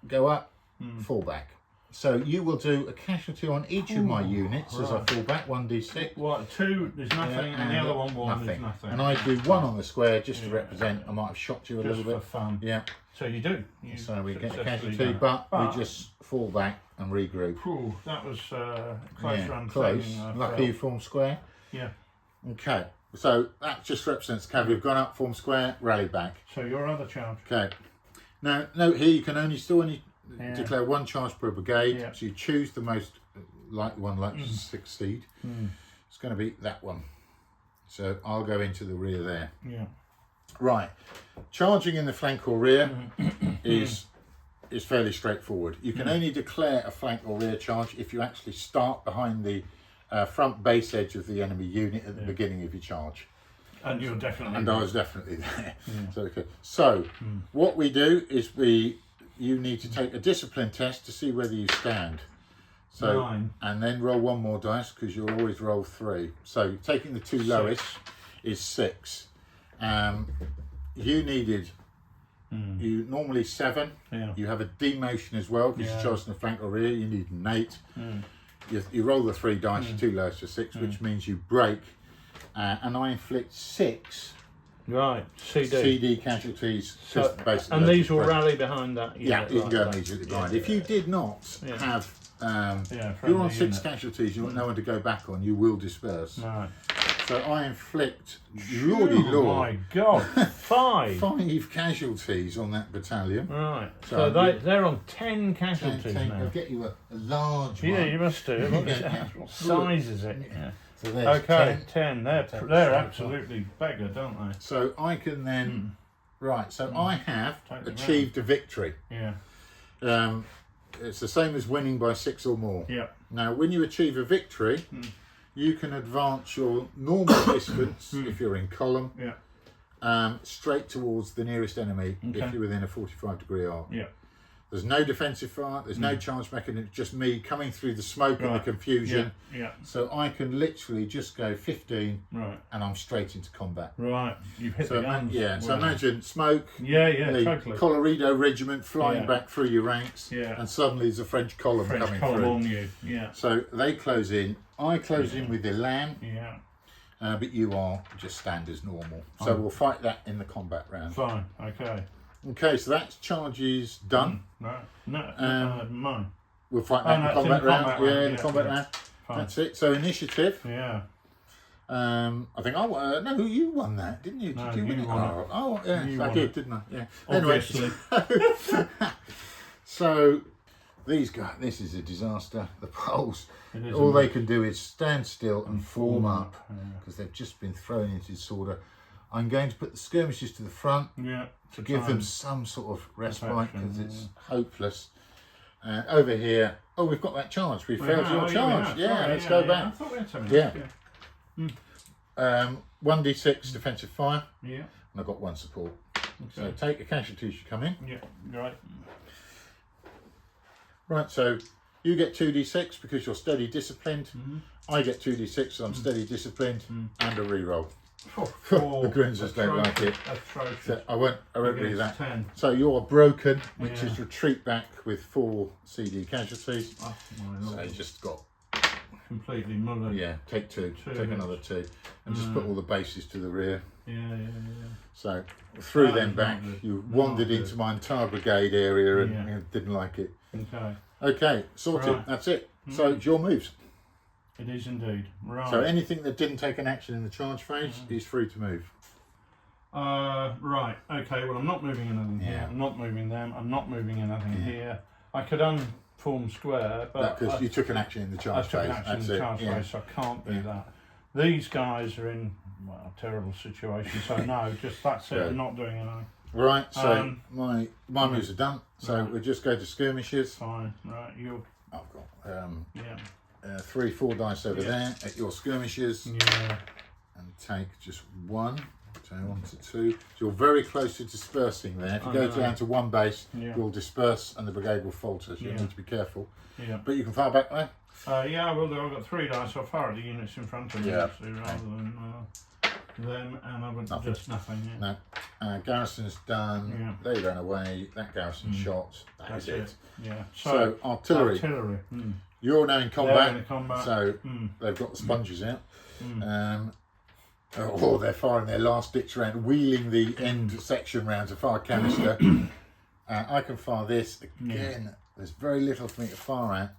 go up, fall back. So you will do a casualty on each of my units as I fall back, 1d6. What, 2 there's nothing, and the other one there's nothing. And I do 1 on the square just to represent I might have shocked you a just little bit. for fun. Yeah. So you do. So we get a successfully casualty, done it. but we just fall back and regroup. Whew, that was close run. Close. thing, I Lucky felt. you form square. Yeah. Okay. So that just represents cavalry have gone up, form square, rally back. So your other charge. Okay. Now, note here you can only declare 1 charge per brigade. Yeah. So you choose the most likely one to succeed. It's going to be that one. So I'll go into the rear there. Yeah. Right. Charging in the flank or rear is fairly straightforward. You can only declare a flank or rear charge if you actually start behind the front base edge of the enemy unit at the beginning of your charge. And you're definitely. And I was definitely there. So what we do is you need to take a discipline test to see whether you stand. So 9. and then roll 1 more dice because you'll always roll 3. So taking the 2 lowest is 6. You needed you normally 7. Yeah. You have a demotion as well because you're charging the flank or rear. You need an 8. You roll the 3 dice, 2 lowest to 6, which means you break. And I inflict 6 Right. CD casualties. So, basically and these will rally behind that. Yeah, you can go like immediately that. behind. If you did not have if you're friendly on 6 unit. casualties, you've got no one to go back on, you will disperse. No. So I inflict, lordy lord, my God, 5. 5 casualties on that battalion. Right. So They're on 10 casualties now. I'll get you a large one. Yeah, you must do. What size is it? Yeah. So there's Okay, 10. 10. They're absolutely beggared, aren't they? So I can then, right, so I have Take them achieved a victory. Yeah. It's the same as winning by 6 or more. Yeah. Now, when you achieve a victory, you can advance your normal distance, if you're in column, straight towards the nearest enemy if you're within a 45-degree arc. Yeah. There's no defensive fire, there's no charge mechanism, just me coming through the smoke and the confusion. Yeah. So I can literally just go 15 Right. and I'm straight into combat. Right. You've hit So the guns. so imagine smoke, Yeah, the totally. Colorado regiment flying Yeah. back through your ranks, Yeah. and suddenly there's a French column French coming column through. on you. Yeah. So they close in, I close in with Elan, Yeah. but you are just stand as normal. So we'll fight that in the combat round. Fine. Okay. Okay, so that's charges done. Right. No, mine. We'll fight that in the it's in combat the round. combat Yeah, round, in the combat round. Fine. That's it. So initiative. Yeah. I think I won. No, you won that, didn't you? No, Did you win you it? won it. Oh, yeah, You I won did, it. didn't I? Yeah. Obviously. Anyway, so these guys, this is a disaster. The Poles, It is all they amazing. can do is stand still and form up Yeah. because they've just been thrown into disorder. I'm going to put the skirmishers to the front Yeah. to give them some sort of respite protection, because it's hopeless. Over here, oh, we've got that charge. We failed your charge. Yeah, let's go I back. thought we had something. Yeah. 1d6 defensive fire, Yeah. and I've got 1 support. So Okay. take a casualty as you come in. Yeah. Right. Right, so you get 2d6 because you're steady disciplined. I get 2d6 so I'm steady disciplined, and a reroll. The Grinzers don't like it. Atrocious. So I won't read that. 10. So you're broken, which Yeah. is retreat back with 4 CD casualties. Oh, my So lord. you just got, Completely mullered. yeah, take 2, Two take hits. another 2, and just put all the bases to the rear. Yeah. So threw That them is back. not good. You Not wandered good. into my entire brigade area and Yeah. didn't like it. Okay. Okay, sorted. Right. That's it. So it's your moves. It is indeed. Right. So anything that didn't take an action in the charge phase is free to move. Right. Okay. Well, I'm not moving anything here. Yeah. I'm not moving them. I'm not moving anything here. I could unform square, but Because you took an action in the I charge took phase. an action in That's the it. charge Yeah. phase, so I can't do that. These guys are in a terrible situation. So no, just that's it. Right. I'm not doing anything. Right. So Um, my moves are done. So right. we'll just go to skirmishes. Fine. Right. You. I've got Yeah. 3, 4 dice over there at your skirmishes, Yeah. and take just 1. So 1 to 2. So you're very close to dispersing there. If you I go know. down to 1 base, Yeah. you'll disperse and the brigade will falter. So you Yeah. need to be careful. Yeah. But you can fire back there. Yeah, I will do. I've got 3 dice. I'll fire at the units in front of me, Yeah. actually, rather than them, and I would Nothing. just nothing. Yeah. No. Garrison's done. Yeah. They ran away. That garrison shot. That's it. Yeah. So artillery. Artillery. You're now in They're combat. in combat. So they've got the sponges out. Or they're firing their last ditch round, wheeling the end section round to fire canister. I can fire this again. There's very little for me to fire at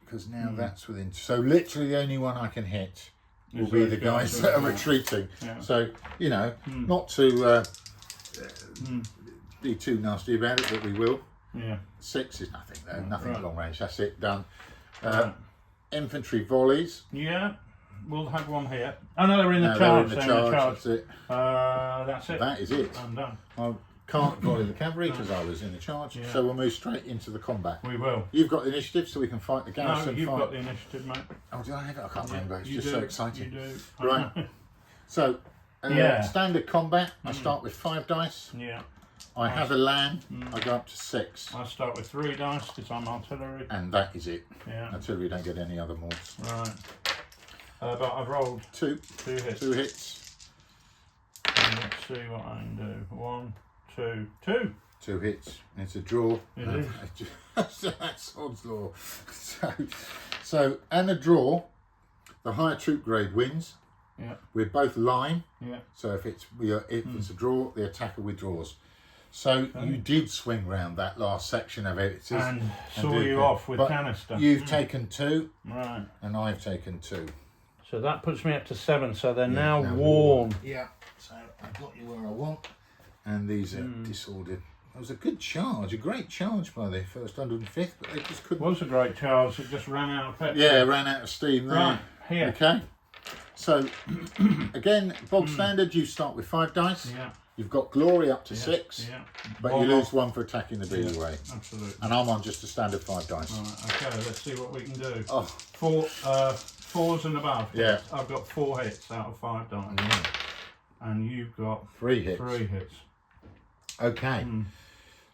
because now that's within. So literally the only one I can hit will Is be those the guys guys that are that are- retreating. Yeah. So not to be too nasty about it, but we will. Yeah. 6 is nothing though. Nothing right. long range. That's it. Done. Right. Infantry volleys. Yeah. We'll have one here. Oh no, they're in the No, charge. they're in They're the in the charge. charge. That's it. That's it. That is it. I'm done. I can't volley the cavalry because I was in the charge, Yeah. so we'll move straight into the combat. We will. You've got the initiative, so we can fight the No, garrison. you've fight. got the initiative, mate. Oh, do I have it? I can't remember. It's You just do. so exciting. You do. Right. So, Yeah. standard combat. I start with 5 dice. Yeah. I have a LAN. I go up to 6, I start with 3 dice because I'm artillery. and that is it. Yeah. Until we don't get any other mods. Right. But I've rolled 2 hits. 2 hits. And let's see what I can do. 1, 2, 2. 2 hits. It's a draw. It is. That's odds law. So, and a draw. The higher troop grade wins. Yeah. We're both line. Yeah. So if it's a draw, the attacker withdraws. So you did swing round that last section of it. And saw you off with canister. You've taken 2. Right. And I've taken 2. So that puts me up to 7. So they're now warm. Yeah. So I've got you where I want. And these are disordered. It was a good charge, a great charge by the first 105th, but they just couldn't. It was a great charge. It just ran out of petrol. Yeah, ran out of steam there. Right, here. Okay. So, again, bog standard, you start with 5 dice. Yeah. You've got glory up to 6. Yeah. But you lose 1 for attacking the beady way. Absolutely. And I'm on just a standard 5 dice. Right, okay, let's see what we can do. Oh. 4s and above. Yeah. I've got 4 hits out of 5 dice. And you've got 3 hits. 3 hits. Okay.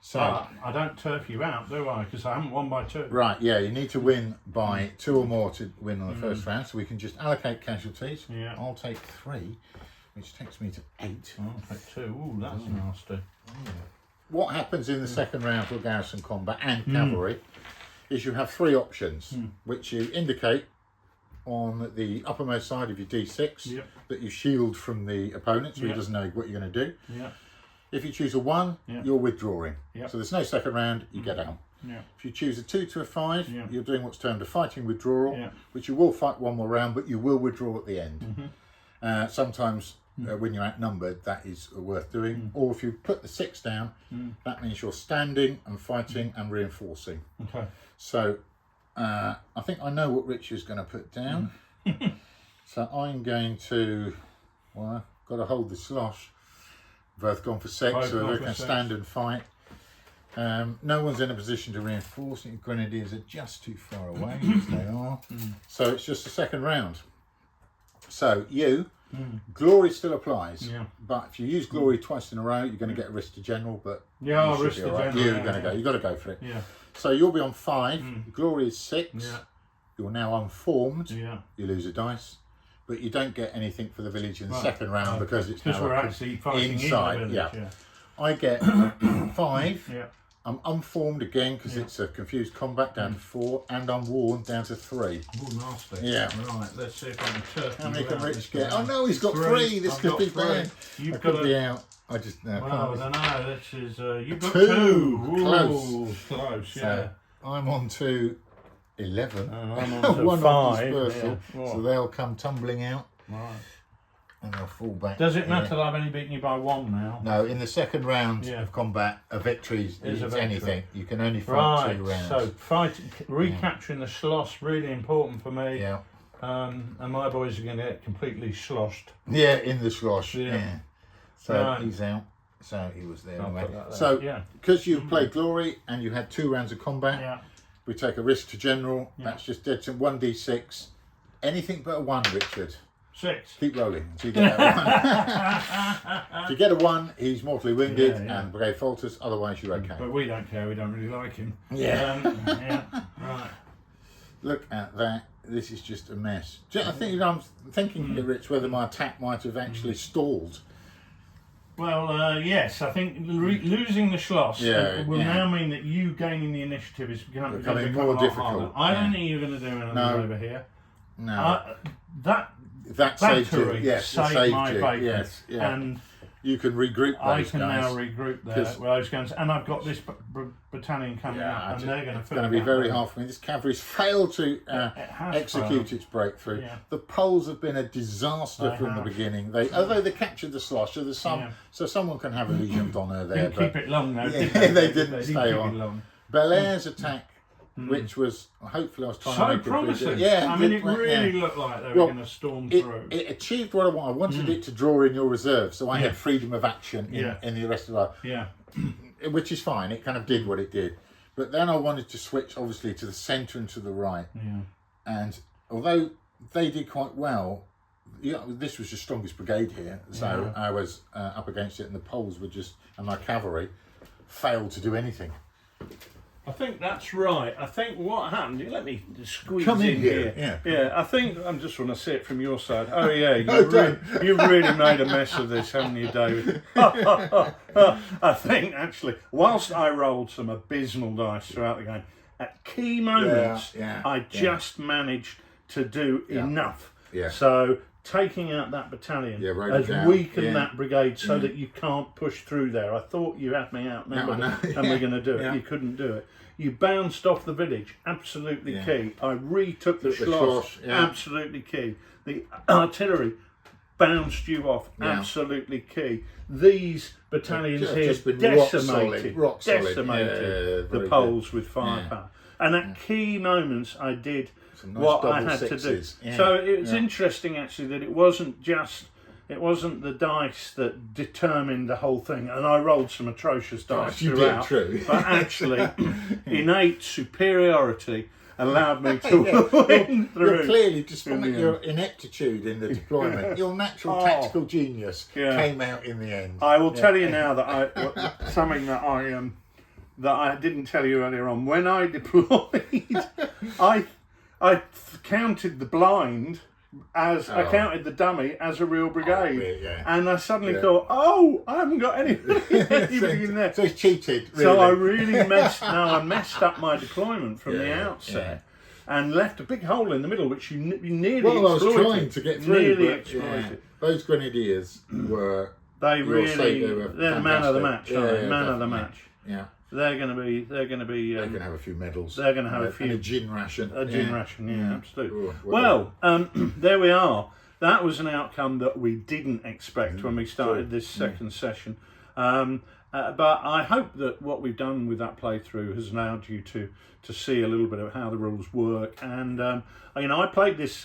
So I don't turf you out, do I? Because I haven't won by 2. Right, yeah, you need to win by 2 or more to win on the first round, so we can just allocate casualties. Yeah. I'll take 3, which takes me to 8. I'll take 2. Ooh, that's nasty. What happens in the second round for garrison combat and cavalry is you have 3 options, which you indicate on the uppermost side of your D6 that you shield from the opponent, so he doesn't know what you're going to do. Yeah. If you choose a 1, you're withdrawing. Yep. So there's no second round, you get out. Yeah. If you choose a 2 to a 5, you're doing what's termed a fighting withdrawal, which you will fight 1 more round, but you will withdraw at the end. Sometimes when you're outnumbered, that is worth doing. Or if you put the 6 down, that means you're standing and fighting and reinforcing. Okay. So I think I know what Richard's going to put down. So I'm going to, well, I've got to hold the slosh. Both gone for 6, so they can stand and fight. No one's in a position to reinforce. The grenadiers are just too far away, as they are. So it's just the second round. So you, glory still applies. But if you use glory twice in a row, you're going to get a risk to general. But I'll risk to general. You're going to go. You've got to go for it. So you'll be on 5. Glory is 6. You're now unformed. You lose a dice. But you don't get anything for the village in the second round because it's now we're actually fighting inside. In the village, I get 5. I'm unformed again because it's a confused combat down to 4, and I'm worn down to 3. Oh, nasty. Yeah. Right, let's see if I can turf How many you can out Rich this get? time. Oh no, he's got 3. This could be bad. You've I got could be out. I just no. Well, I don't know. This is you've got 2. 2. Close. Ooh, close. So I'm on to 11. I'm on to 1 5. dispersal, so they'll come tumbling out. Right. And they'll fall back. Does it matter that I've only beaten you by 1 now? No, in the second round of combat, a victory is anything. You can only fight 2 rounds. So recapturing the schloss, really important for me. Yeah. And my boys are going to get completely sloshed. Yeah, in the slosh. Yeah. So he's out. So he was there anyway. So because you played glory and you had 2 rounds of combat, we take a risk to general. That's just dead to 1d6. Anything but a 1, Richard. 6. Keep rolling until you get that 1. If you get a 1, he's mortally wounded and brigade falters. Otherwise, you're okay. But we don't care. We don't really like him. Right. Look at that. This is just a mess. I think I'm thinking here, Rich, whether my attack might have actually stalled. Well, yes, I think losing the Schloss will now mean that you gaining the initiative is becoming more difficult. Harder. I don't think you're going to do anything over here. No. That saved you. battery Yes, saved my bacon. Yes, And you can regroup those I can guys. now regroup there with those guns, and I've got this battalion coming up, and they're going to. It's going to be very hard for me. This cavalry's failed to execute its breakthrough. The Poles have been a disaster from the beginning. Although they captured the slosh, so there's so someone can have a Legion of Honour there. Didn't keep it long though. They didn't stay on. Belair's attack, which was hopefully I was trying to make promising. Yeah, I mean, it really looked like they were going to storm through. It achieved what I wanted. I wanted it to draw in your reserve, so I had freedom of action in the rest of our. Which is fine. It kind of did what it did, but then I wanted to switch, obviously, to the centre and to the right. And although they did quite well, this was your strongest brigade here, so I was up against it, and the Poles were just, and my cavalry failed to do anything. I think that's right. I think what happened, let me squeeze Come in here. Yeah, I think I just want to see it from your side. Oh yeah, you've really made a mess of this, haven't you, David? I think actually, whilst I rolled some abysmal dice throughout the game, at key moments I just managed to do enough Yeah. So taking out that battalion wrote has it down. weakened that brigade so that you can't push through there. I thought you had me outnumbered and we're going to do it. You couldn't do it. You bounced off the village, absolutely key. I retook the Schloss, absolutely key. The artillery bounced you off, absolutely key. These battalions here decimated the Poles with firepower. And at key moments I did what I had to do. So it was interesting actually that it wasn't the dice that determined the whole thing, and I rolled some atrocious dice throughout. But actually, innate superiority allowed me to win through. You're clearly, despite your ineptitude in the deployment, your natural tactical genius came out in the end. I will tell you now that something that I didn't tell you earlier on. When I deployed, I counted the blind as I counted the dummy as a real brigade, and I suddenly thought, I haven't got anything in there. So it's cheated. Really. So I really messed up my deployment from the outset, and left a big hole in the middle, which you nearly exploited. I was trying to get through. Nearly exploited. Those grenadiers were. They're the man of the match, aren't they? Man of the match. Yeah. They're going to be. They're going to have a few medals. They're going to have a few. And a gin ration. A gin ration, absolutely. Well, there we are. That was an outcome that we didn't expect when we started this second session. But I hope that what we've done with that playthrough has allowed you to see a little bit of how the rules work. And I played this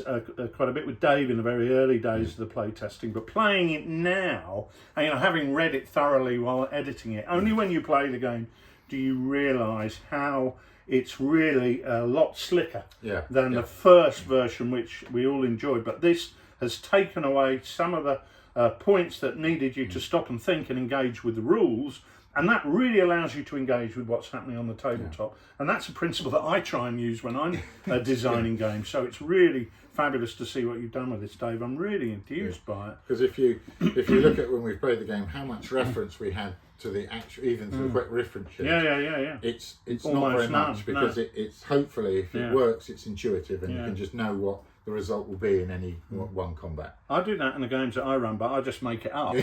quite a bit with Dave in the very early days of the play testing, but playing it now, having read it thoroughly while editing it, only when you play the game do you realise how it's really a lot slicker than the first version, which we all enjoyed. But this has taken away some of the points that needed you to stop and think and engage with the rules, and that really allows you to engage with what's happening on the tabletop. And that's a principle that I try and use when I'm designing games. So it's really fabulous to see what you've done with this, Dave. I'm really enthused by it. Because if you look at when we've played the game, how much reference we had to the actual, even to the quick reference sheet. It's not very much, because it's hopefully, if it works, it's intuitive, and you can just know what the result will be in any one combat. I do that in the games that I run, but I just make it up.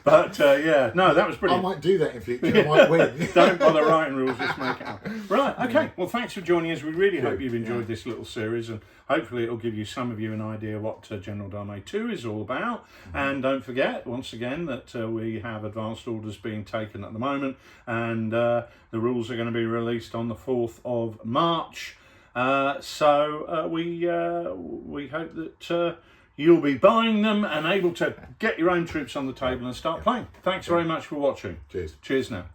But no, that was brilliant. I might do that in future. I might win. Don't bother writing rules, just make it up. Right, okay. Well, thanks for joining us. We really hope you've enjoyed this little series, and hopefully it'll give you some of you an idea what General Dame 2 is all about. And don't forget, once again, that we have advanced orders being taken at the moment, and the rules are going to be released on the 4th of March. So we hope that you'll be buying them and able to get your own troops on the table and start playing. Thanks very much for watching. Cheers. Cheers now.